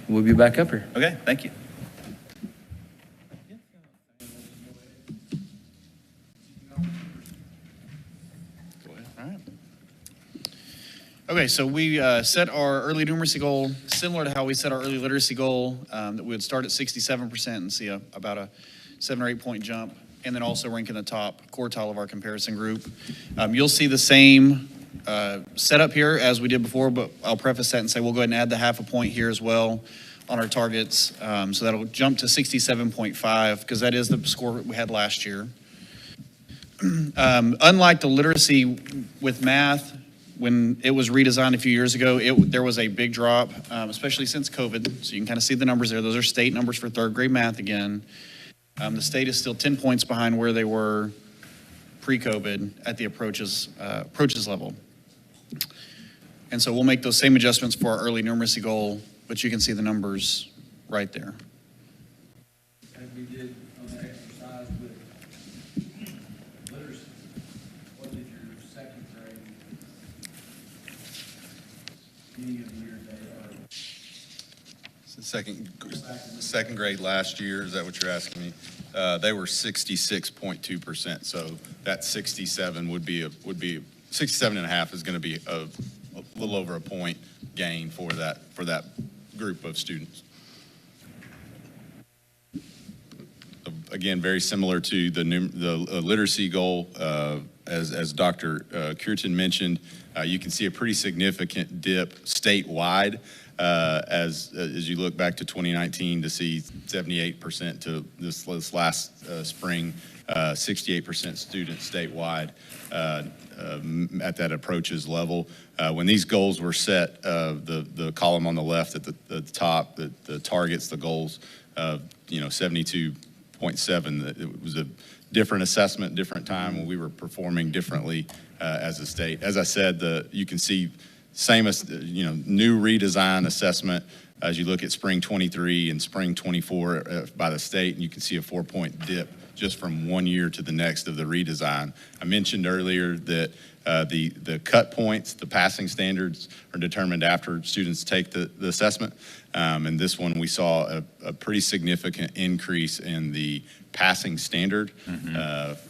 and we'll be back up here. Okay, thank you. Okay, so we set our early numeracy goal similar to how we set our early literacy goal, that we would start at 67% and see about a 7 or 8 point jump, and then also rank in the top quartile of our comparison group. You'll see the same setup here as we did before, but I'll preface that and say we'll go ahead and add the 0.5 point here as well on our targets. So that'll jump to 67.5 because that is the score we had last year. Unlike the literacy with math, when it was redesigned a few years ago, there was a big drop, especially since COVID. So you can kind of see the numbers there. Those are state numbers for third grade math again. The state is still 10 points behind where they were pre-COVID at the approaches level. And so we'll make those same adjustments for our early numeracy goal, but you can see the numbers right there. As we did on the exercise with literacy, what did your second grade, beginning of the year, Second grade last year, is that what you're asking me? They were 66.2%, so that 67 would be 67.5 is going to be a little over a point gain for that group of students. Again, very similar to the literacy goal, as Dr. Cureton mentioned, you can see a pretty significant dip statewide as you look back to 2019 to see 78% to this last spring, 68% students statewide at that approaches level. When these goals were set, the column on the left at the top, the targets, the goals, 72.7, it was a different assessment, different time when we were performing differently as a state. As I said, you can see same as, new redesign assessment as you look at spring 23 and spring 24 by the state, and you can see a 4-point dip just from one year to the next of the redesign. I mentioned earlier that the cut points, the passing standards are determined after students take the assessment. And this one, we saw a pretty significant increase in the passing standard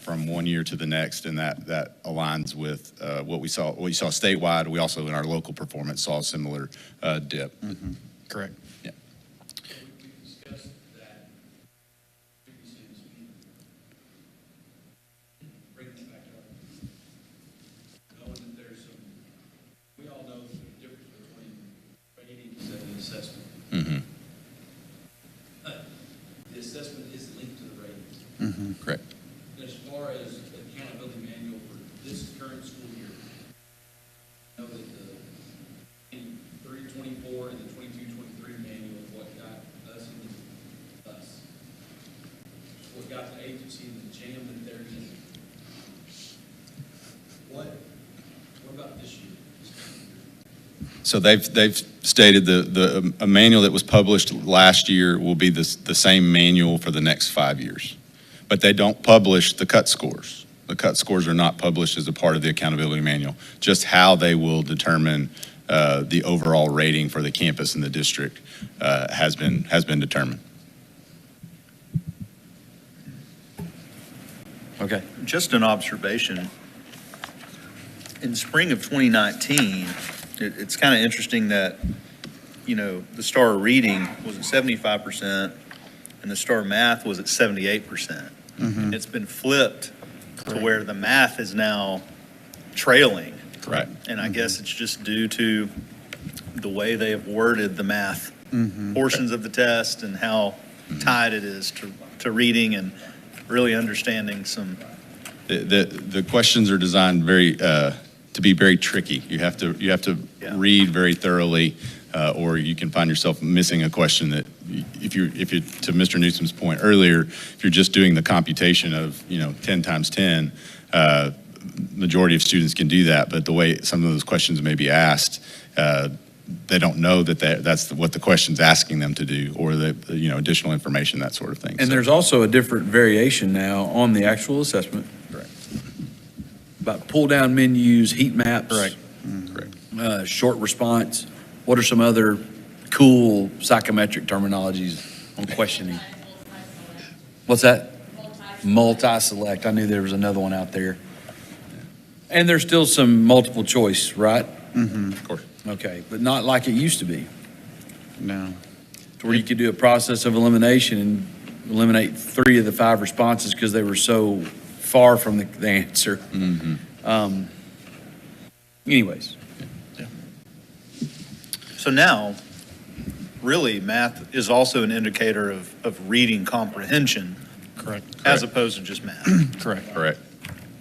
from one year to the next, and that aligns with what we saw statewide. We also, in our local performance, saw a similar dip. Correct. Yeah. we discussed that previously in this meeting. Bring this back up. Knowing that there's we all know the difference between ratings and the assessment. The assessment is linked to the ratings. Correct. As far as the accountability manual for this current school year, I know that the 23-24 and the 22-23 manual is what got us into us. What got the agency in the jam that they're in. What about this year? So they've stated a manual that was published last year will be the same manual for the next 5 years. But they don't publish the cut scores. The cut scores are not published as a part of the accountability manual, just how they will determine the overall rating for the campus and the district has been determined. Okay. Just an observation. In spring of 2019, it's kind of interesting that, the STAR reading was at 75% and the STAR math was at 78%. It's been flipped to where the math is now trailing. Correct. And I guess it's just due to the way they have worded the math portions of the test and how tied it is to reading and really understanding some. The questions are designed to be very tricky. You have to read very thoroughly, or you can find yourself missing a question that if you to Mr. Newsom's point earlier, if you're just doing the computation of 10 times 10, majority of students can do that. But the way some of those questions may be asked, they don't know that's what the question's asking them to do, or the additional information, that sort of thing. And there's also a different variation now on the actual assessment. Correct. About pull down menus, heat maps. Correct. Correct. Short response. What are some other cool psychometric terminologies on questioning? What's that? Multi-select. I knew there was another one out there. And there's still some multiple choice, right? Of course. Okay, but not like it used to be, No. where you could do a process of elimination and eliminate 3 of the 5 responses because they were so far from the answer. Anyways, So now, really, math is also an indicator of reading comprehension Correct. as opposed to just math. Correct. Correct.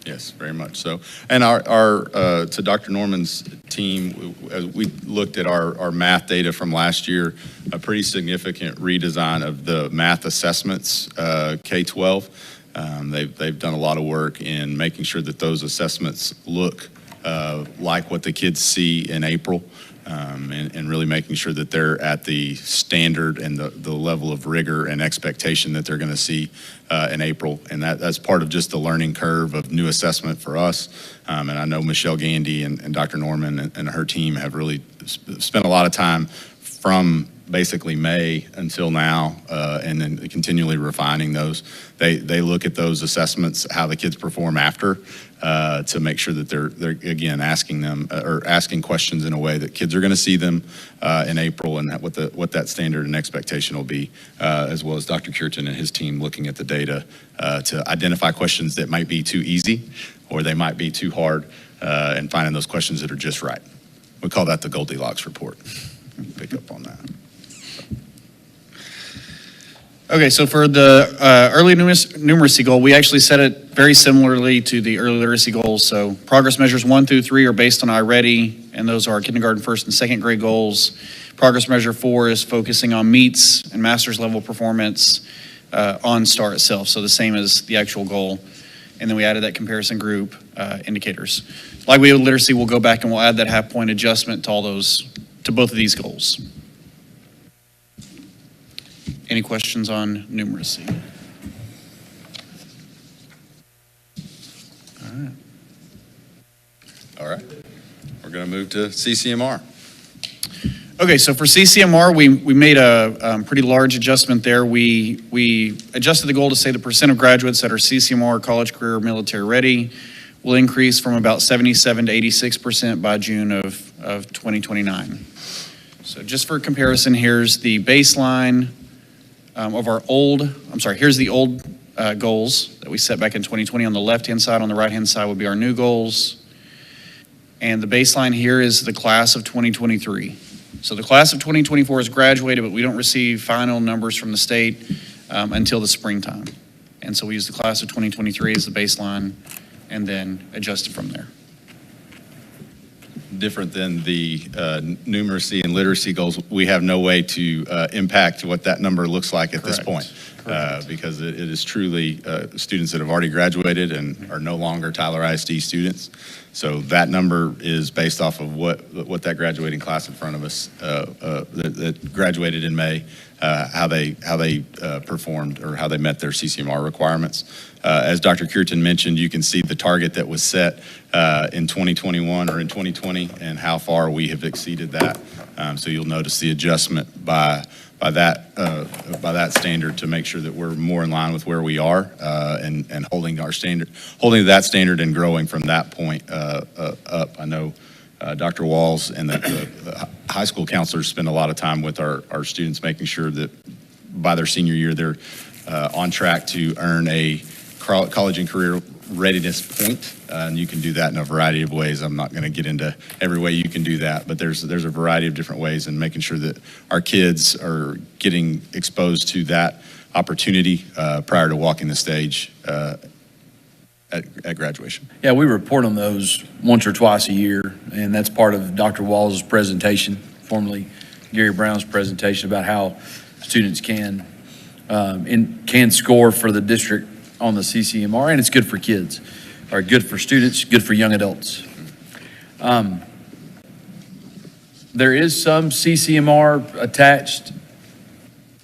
Yes, very much so. And to Dr. Norman's team, as we looked at our math data from last year, a pretty significant redesign of the math assessments, K-12. They've done a lot of work in making sure that those assessments look like what the kids see in April, and really making sure that they're at the standard and the level of rigor and expectation that they're going to see in April. And that's part of just the learning curve of new assessment for us. And I know Michelle Gandy and Dr. Norman and her team have really spent a lot of time from basically May until now, and then continually refining those. They look at those assessments, how the kids perform after, to make sure that they're again asking them or asking questions in a way that kids are going to see them in April, and what that standard and expectation will be, as well as Dr. Cureton and his team looking at the data to identify questions that might be too easy or they might be too hard, and finding those questions that are just right. We call that the Goldilocks report. Pick up on that. Okay, so for the early numeracy goal, we actually set it very similarly to the early literacy goals. So progress measures 1 through 3 are based on iReady, and those are kindergarten, first, and second grade goals. Progress measure 4 is focusing on meets and master's level performance on STAR itself, so the same as the actual goal. And then we added that comparison group indicators. Like we did with literacy, we'll go back and we'll add that half-point adjustment to both of these goals. Any questions on numeracy? All right. We're going to move to CCMR. Okay, so for CCMR, we made a pretty large adjustment there. We adjusted the goal to say the percent of graduates that are CCMR, college, career, or military ready will increase from about 77 to 86% by June of 2029. So just for comparison, here's the baseline here's the old goals that we set back in 2020 on the left-hand side. On the right-hand side would be our new goals. And the baseline here is the class of 2023. So the class of 2024 is graduated, but we don't receive final numbers from the state until the springtime. And so we use the class of 2023 as the baseline and then adjust it from there. Different than the numeracy and literacy goals, we have no way to impact what that number looks like at this point. Because it is truly students that have already graduated and are no longer Tyler ISD students. So that number is based off of what that graduating class in front of us that graduated in May, how they performed or how they met their CCMR requirements. As Dr. Cureton mentioned, you can see the target that was set in 2021 or in 2020 and how far we have exceeded that. So you'll notice the adjustment by that standard to make sure that we're more in line with where we are and holding to that standard and growing from that point up. I know Dr. Walls and the high school counselors spend a lot of time with our students, making sure that by their senior year they're on track to earn a college and career readiness point, and you can do that in a variety of ways. I'm not going to get into every way you can do that, but there's a variety of different ways in making sure that our kids are getting exposed to that opportunity prior to walking the stage at graduation. yeah, we report on those once or twice a year, and that's part of Dr. Walls' presentation, formerly Gary Brown's presentation about how students can score for the district on the CCMR, and it's good for kids, or good for students, good for young adults. There is some CCMR attached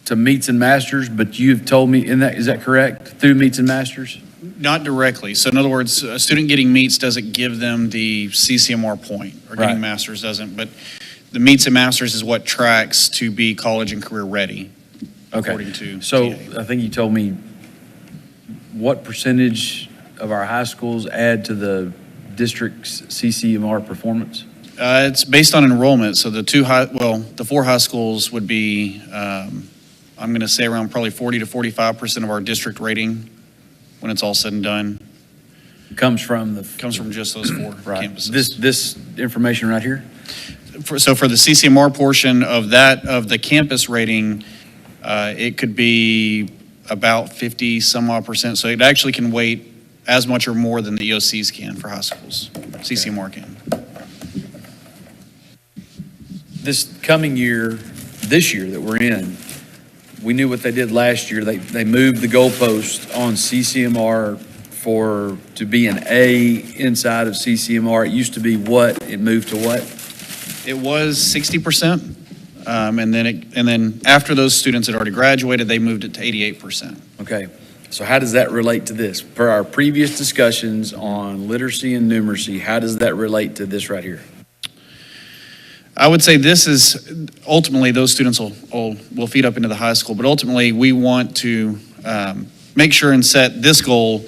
to meets and masters, but you've told me, is that correct, through meets and masters? Not directly. So in other words, a student getting meets doesn't give them the CCMR point, or getting Right. masters doesn't. But the meets and masters is what tracks to be college and career ready, according to So TA. I think you told me what percentage of our high schools add to the district's CCMR performance? It's based on enrollment, so the 4 high schools would be, I'm going to say around probably 40 to 45% of our district rating when it's all said and done. Comes from Comes from just those 4 right. campuses. This information right here? So for the CCMR portion of the campus rating, it could be about 50 some odd percent. So it actually can weight as much or more than the EOCs can for high schools. CCMR can. This coming year, this year that we're in, we knew what they did last year. They moved the goalpost on CCMR to be an A inside of CCMR. It used to be what? It moved to what? It was 60%, and then after those students had already graduated, they moved it to 88%. Okay, so how does that relate to this? Per our previous discussions on literacy and numeracy, how does that relate to this right here? I would say this is, ultimately, those students will feed up into the high school, but ultimately, we want to make sure and set this goal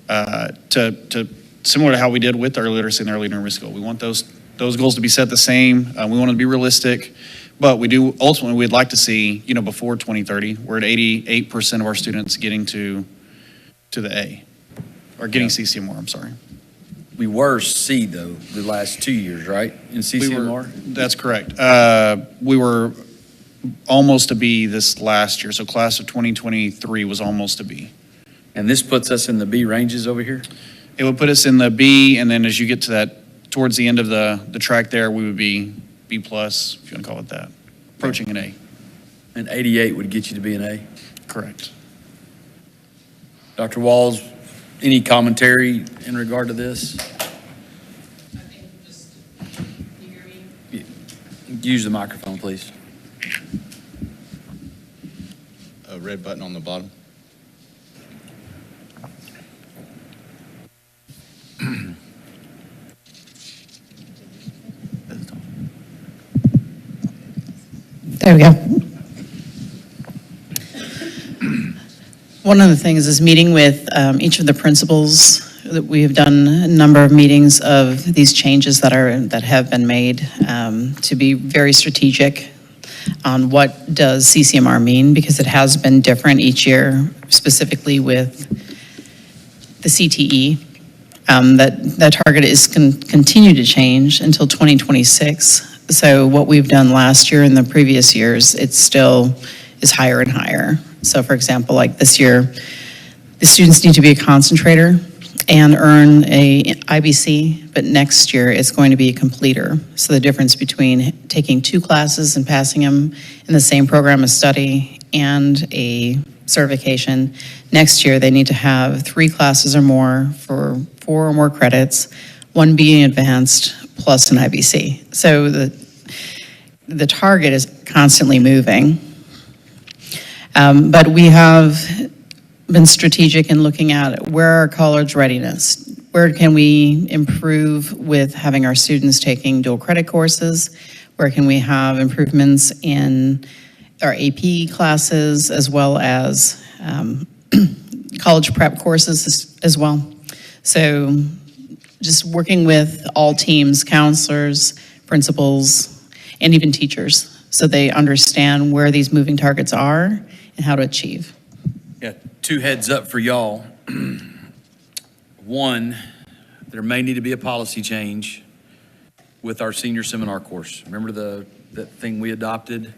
to similar to how we did with our literacy and early numeracy goal. We want those goals to be set the same. We want them to be realistic, but ultimately, we'd like to see, before 2030, we're at 88% of our students getting to the A, or getting CCMR, I'm sorry. We were C though, the last 2 years, right, in CCMR? That's correct. We were almost a B this last year, so class of 2023 was almost a B. And this puts us in the B ranges over here? It would put us in the B, and then as you get to that, towards the end of the track there, we would be B plus, if you want to call it that, approaching an A. And 88 would get you to be an A? Correct. Dr. Walls, any commentary in regard to this? I think just, you hear me? Use the microphone, please. A red button on the bottom. There we go. One of the things is meeting with each of the principals. That we have done a number of meetings of these changes that have been made to be very strategic on what does CCMR mean, because it has been different each year, specifically with the CTE. That target is continue to change until 2026. So what we've done last year and the previous years, it still is higher and higher. So for example, like this year, the students need to be a concentrator and earn a IBC, but next year it's going to be a completer. So the difference between taking 2 classes and passing them in the same program of study and a certification, next year they need to have 3 classes or more for 4 or more credits, 1 being advanced plus an IBC. So the target is constantly moving. But we have been strategic in looking at where our college readiness, where can we improve with having our students taking dual credit courses, where can we have improvements in our AP classes as well as college prep courses as well. So just working with all teams, counselors, principals, and even teachers, so they understand where these moving targets are and how to achieve. Yeah, 2 heads up for y'all. One, there may need to be a policy change with our senior seminar course. Remember that thing we adopted?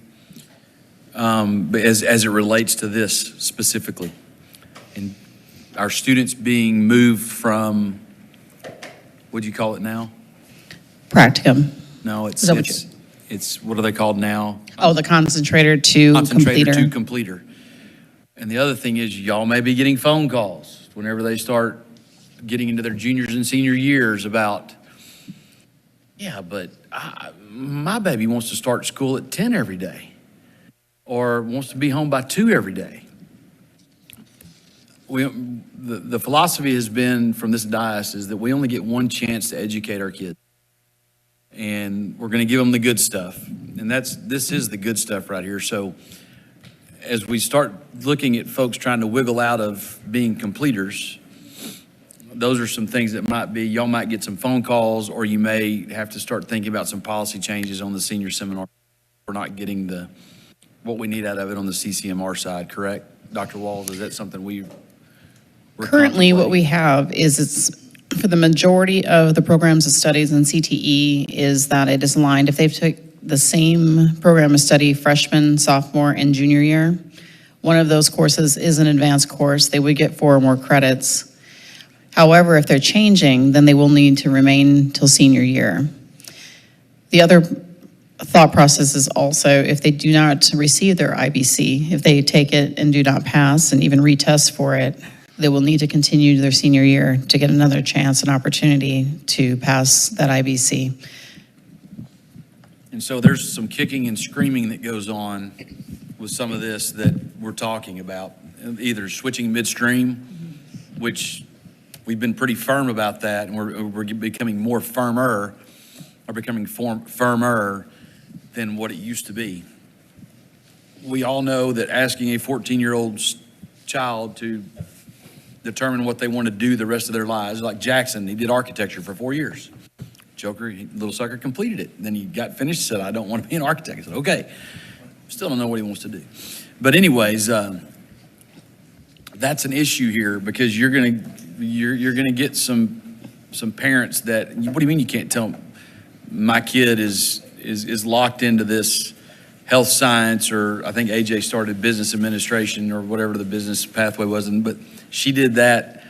But as it relates to this specifically, and our students being moved from, what do you call it now? Practicum. No, Is that what it's what are they called now? Oh, the concentrator to Concentrator completer. to completer. And the other thing is, y'all may be getting phone calls whenever they start getting into their juniors and senior years about, yeah, but my baby wants to start school at 10 every day, or wants to be home by 2 every day. The philosophy has been from this diocese is that we only get one chance to educate our kids. And we're going to give them the good stuff. And this is the good stuff right here. So as we start looking at folks trying to wiggle out of being completers, those are some things that might be, y'all might get some phone calls, or you may have to start thinking about some policy changes on the senior seminar. We're not getting what we need out of it on the CCMR side, correct? Dr. Walls, is that something we're Currently, what we contemplating? have is it's, for the majority of the programs of studies in CTE, is that it is aligned. If they've took the same program of study freshman, sophomore, and junior year, one of those courses is an advanced course. They would get 4 or more credits. However, if they're changing, then they will need to remain till senior year. The other thought process is also, if they do not receive their IBC, if they take it and do not pass and even retest for it, they will need to continue their senior year to get another chance and opportunity to pass that IBC. And so there's some kicking and screaming that goes on with some of this that we're talking about, either switching midstream, which we've been pretty firm about that, and we're becoming more firmer, or becoming firmer than what it used to be. We all know that asking a 14-year-old child to determine what they want to do the rest of their lives, like Jackson, he did architecture for 4 years. Joker, little sucker, completed it. Then he got finished, said, I don't want to be an architect. I said, okay. Still don't know what he wants to do. But anyways, that's an issue here, because you're gonna get some parents that, what do you mean you can't tell them, my kid is locked into this health science, or I think AJ started business administration or whatever the business pathway was, but she did that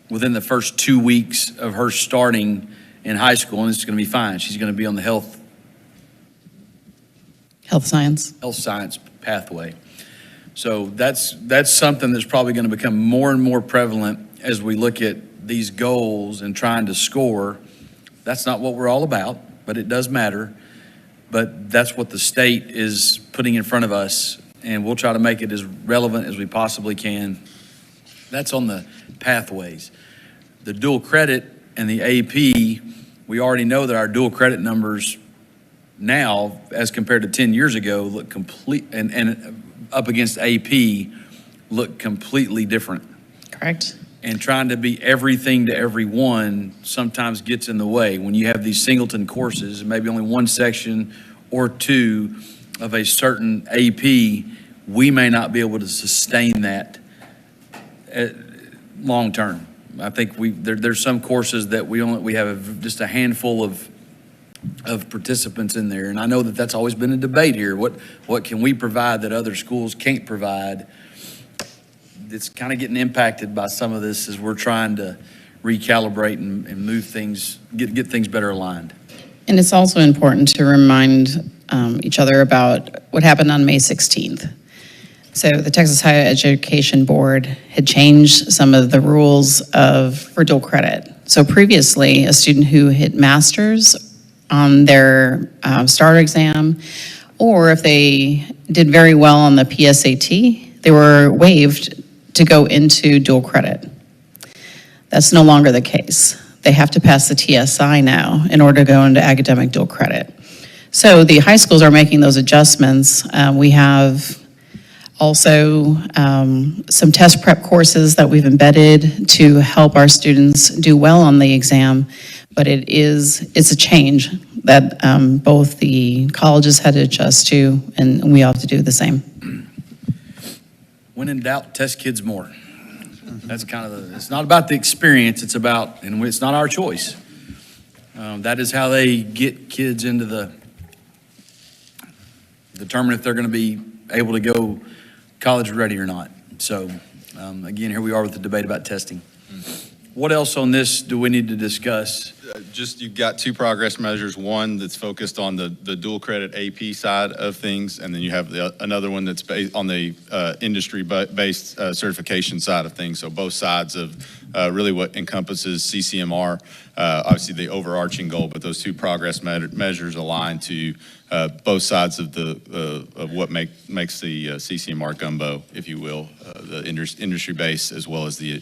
within the first 2 weeks of her starting in high school, and it's going to be fine. She's going to be on the health science pathway. So that's something that's probably going to become more and more prevalent as we look at these goals and trying to score. That's not what we're all about, but it does matter. But that's what the state is putting in front of us, and we'll try to make it as relevant as we possibly can. That's on the pathways. The dual credit and the AP, we already know that our dual credit numbers now, as compared to 10 years ago, look complete, and up against AP, look completely different. Correct. And trying to be everything to everyone sometimes gets in the way. When you have these singleton courses, maybe only one section or two of a certain AP, we may not be able to sustain that long term. I think there's some courses that we have just a handful of participants in there, and I know that that's always been a debate here. What can we provide that other schools can't provide? It's kind of getting impacted by some of this as we're trying to recalibrate and move things, get things better aligned. And it's also important to remind each other about what happened on May 16th. So the Texas Higher Education Board had changed some of the rules for dual credit. So previously, a student who hit masters on their starter exam, or if they did very well on the PSAT, they were waived to go into dual credit. That's no longer the case. They have to pass the TSI now in order to go into academic dual credit. So the high schools are making those adjustments. We have also some test prep courses that we've embedded to help our students do well on the exam, but it's a change that both the colleges had to adjust to, and we all have to do the same. When in doubt, test kids more. That's kind of it's not about the experience, it's about, and it's not our choice. That is how they get kids into determine if they're going to be able to go college ready or not. So again, here we are with the debate about testing. What else on this do we need to discuss? Just, you've got 2 progress measures, one that's focused on the dual credit AP side of things, and then you have another one that's based on the industry-based certification side of things. So both sides of really what encompasses CCMR, obviously the overarching goal, but those 2 progress measures align to both sides of what makes the CCMR gumbo, if you will, the industry base as well as the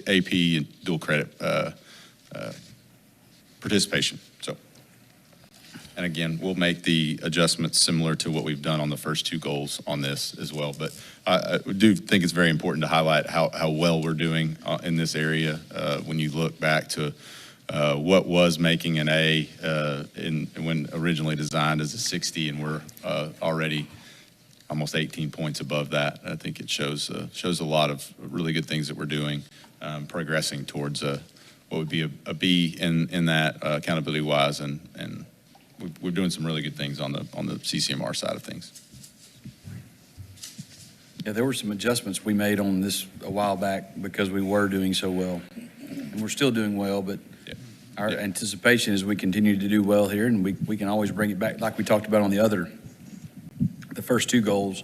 AP and dual credit participation. So And again, we'll make the adjustments similar to what we've done on the first two goals on this as well. But I do think it's very important to highlight how well we're doing in this area when you look back to what was making an A when originally designed as a 60, and we're already almost 18 points above that. I think it shows a lot of really good things that we're doing, progressing towards what would be a B in that accountability-wise, and we're doing some really good things on the CCMR side of things. Yeah, there were some adjustments we made on this a while back because we were doing so well. And we're still doing well, but our anticipation is we continue to do well here, and we can always bring it back, like we talked about on the first two goals.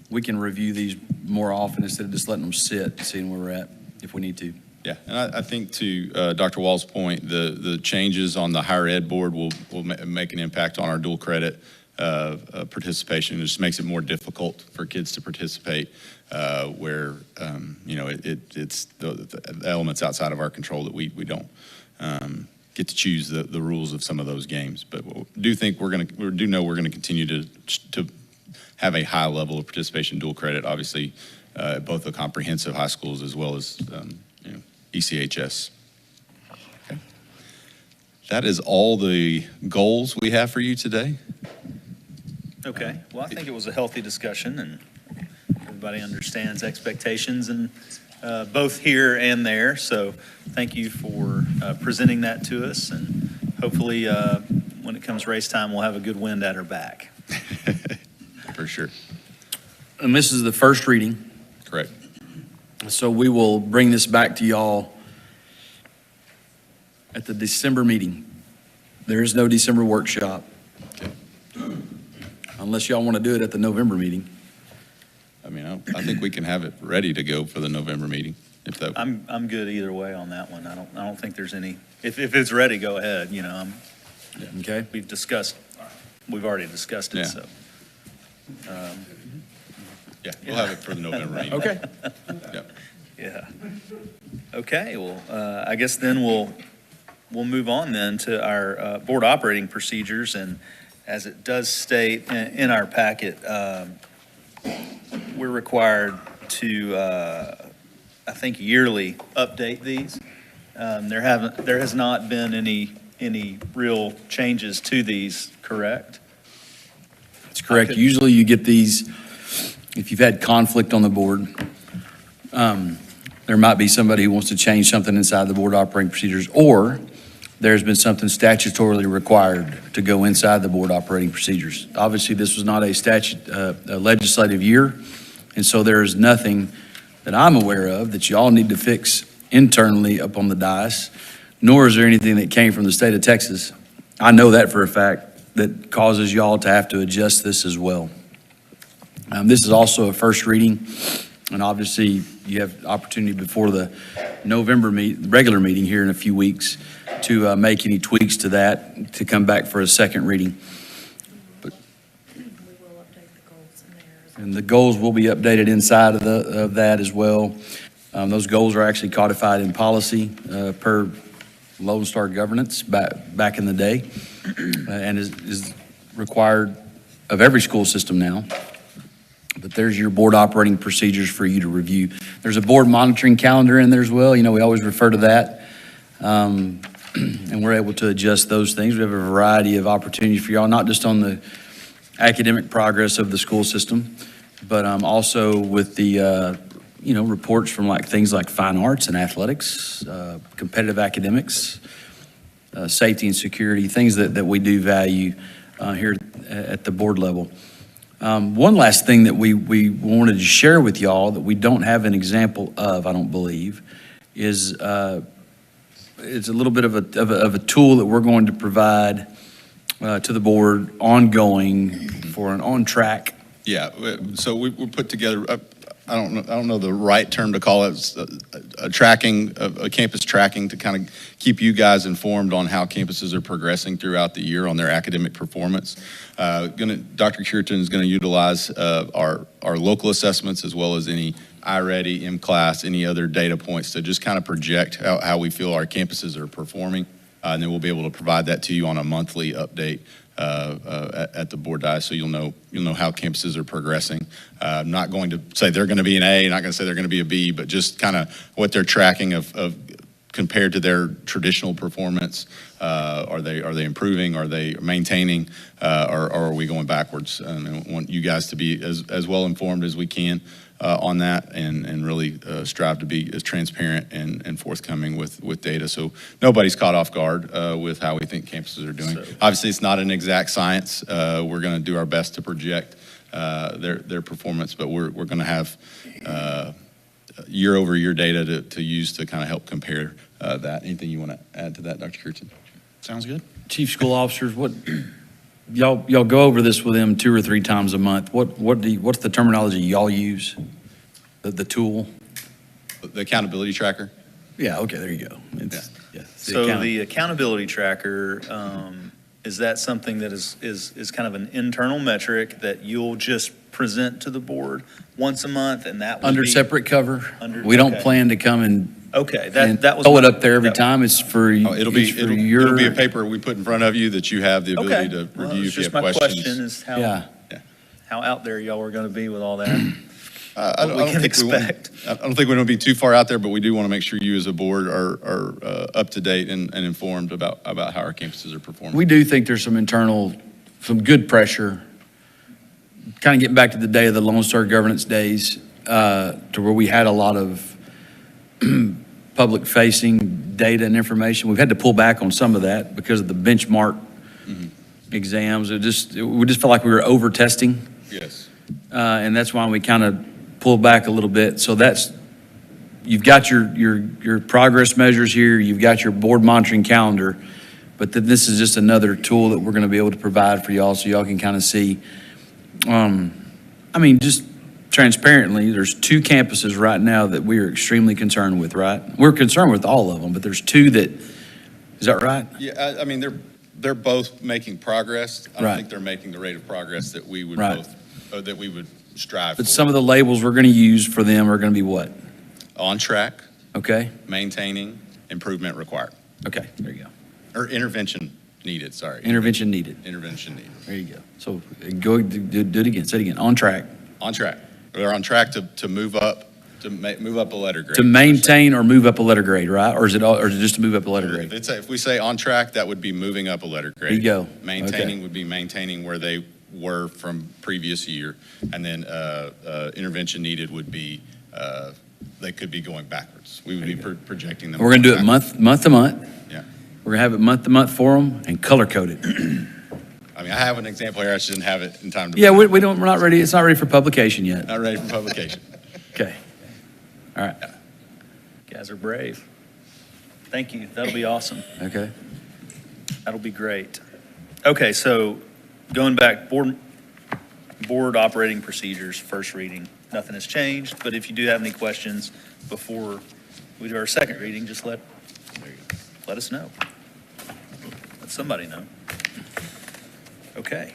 We can review these more often instead of just letting them sit and seeing where we're at if we need to. Yeah, and I think to Dr. Wall's point, the changes on the higher ed board will make an impact on our dual credit participation. It just makes it more difficult for kids to participate where, it's the elements outside of our control that we don't get to choose the rules of some of those games. But we do know we're gonna continue to have a high level of participation dual credit, obviously, both the comprehensive high schools as well as ECHS. Okay. That is all the goals we have for you today. Okay, well, I think it was a healthy discussion, and everybody understands expectations, and both here and there. So thank you for presenting that to us, and hopefully when it comes race time, we'll have a good wind at our back. For sure. And this is the first reading. Correct. So we will bring this back to y'all at the December meeting. There is no December workshop. Okay. Unless y'all want to do it at the November meeting. I mean, I think we can have it ready to go for the November meeting. If that. I'm good either way on that one. I don't think there's any, if it's ready, go ahead, Okay. We've already discussed it, Yeah. so. Yeah, we'll have it for the November meeting. Okay. Yep. Yeah. Okay, well, I guess then we'll move on then to our board operating procedures. And as it does state in our packet, we're required to, I think, yearly update these. There has not been any real changes to these, correct? That's correct. Usually you get these, if you've had conflict on the board, there might be somebody who wants to change something inside the board operating procedures, or there's been something statutorily required to go inside the board operating procedures. Obviously, this was not a legislative year, and so there is nothing that I'm aware of that y'all need to fix internally up on the dais, nor is there anything that came from the state of Texas. I know that for a fact, that causes y'all to have to adjust this as well. This is also a first reading, and obviously you have opportunity before the November regular meeting here in a few weeks to make any tweaks to that, to come back for a second reading. And the goals will be updated inside of that as well. Those goals are actually codified in policy per Lone Star governance back in the day, and is required of every school system now. But there's your board operating procedures for you to review. There's a board monitoring calendar in there as well. We always refer to that. And we're able to adjust those things. We have a variety of opportunities for y'all, not just on the academic progress of the school system, but also with the reports from things like fine arts and athletics, competitive academics, safety and security, things that we do value here at the board level. One last thing that we wanted to share with y'all that we don't have an example of, I don't believe, is it's a little bit of a tool that we're going to provide to the board ongoing for an on-track. Yeah, so we put together, I don't know the right term to call it, a campus tracking to kind of keep you guys informed on how campuses are progressing throughout the year on their academic performance. Dr. Cureton is going to utilize our local assessments as well as any iReady, M-Class, any other data points to just kind of project how we feel our campuses are performing And then we'll be able to provide that to you on a monthly update at the board dais, so you'll know how campuses are progressing. I'm not going to say they're going to be an A, not going to say they're going to be a B, but just kind of what they're tracking of compared to their traditional performance. Are they improving? Are they maintaining? Or are we going backwards? And I want you guys to be as well informed as we can on that, and really strive to be as transparent and forthcoming with data, so nobody's caught off guard with how we think campuses are doing. Obviously, it's not an exact science. We're going to do our best to project their performance, but we're going to have year-over-year data to use to kind of help compare that. Anything you want to add to that, Dr. Kirchen? Sounds good. Chief school officers, what, y'all go over this with them 2 or 3 times a month. What's the terminology y'all use? The tool? The accountability tracker? Yeah, okay, there you go. So the accountability tracker, is that something that is kind of an internal metric that you'll just present to the board once a month, and that will Under be separate cover. Under- We don't okay. plan to come and Okay, and that was throw it my- up there every that- time. It's for, It'll be your. a paper we put in front of you that you have the Okay. ability to Well, review it's if you just have my questions. question is Yeah. how out there y'all are going to be with all that. I What we can expect. I don't think we want to be too far out there, but we do want to make sure you as a board are up to date and informed about how our campuses are performing. We do think there's some good pressure, kind of getting back to the day of the Lone Star governance days, to where we had a lot of public-facing data and information. We've had to pull back on some of that because of the benchmark exams. We just felt like we were over-testing. Yes. And that's why we kind of pulled back a little bit. So you've got your progress measures here, you've got your board monitoring calendar, but then this is just another tool that we're going to be able to provide for y'all, so y'all can kind of see. Just transparently, there's 2 campuses right now that we are extremely concerned with, right? We're concerned with all of them, but there's 2 that, is that right? Yeah, I mean, they're both making progress. I don't Right. think they're making the rate of progress that we would Right. that we would strive for. But some of the labels we're going to use for them are going to be what? On track, Okay? maintaining, improvement required, Okay, there you go. or intervention needed, sorry. Intervention needed. Intervention needed. There you go. So go do it again. Say it again. On track. On track. We're on track to move up, move up a letter grade. To maintain or move up a letter grade, right? Or is it just to move up a letter grade? If we say on track, that would be moving up a letter grade. There you go. Maintaining Okay. would be maintaining where they were from previous year. And then intervention needed would be, they could be going backwards. We would be projecting them. We're going to do it backwards. month to month. Yeah. We're going to have it month to month for them and color code it. I mean, I have an example here. I just didn't have it in time to. Yeah, we're not ready. It's not ready for publication yet. Not ready for publication. Okay. All right. You guys are brave. Thank you. That'll be awesome. Okay. That'll be great. Okay, so going back, board operating procedures, first reading, nothing has changed, but if you do have any questions before we do our second reading, just let us know. Let somebody know. Okay.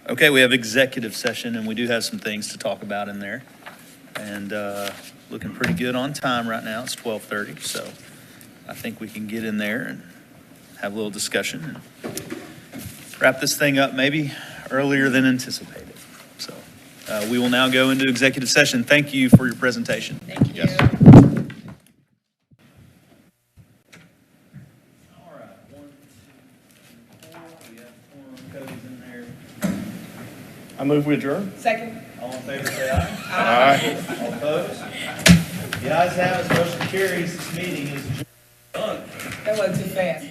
Okay, we have executive session, and we do have some things to talk about in there. And looking pretty good on time right now. It's 12:30, so I think we can get in there and have a little discussion and wrap this thing up maybe earlier than anticipated. So we will now go into executive session. Thank you for your presentation. Thank you. Yes. All right, 1, 2, 4, we have 4 Cody's in there. I move we adjourn. Second. All in favor, say aye. Aye. All opposed? The ayes have it, motion carries. This meeting is adjourned. That wasn't too fast.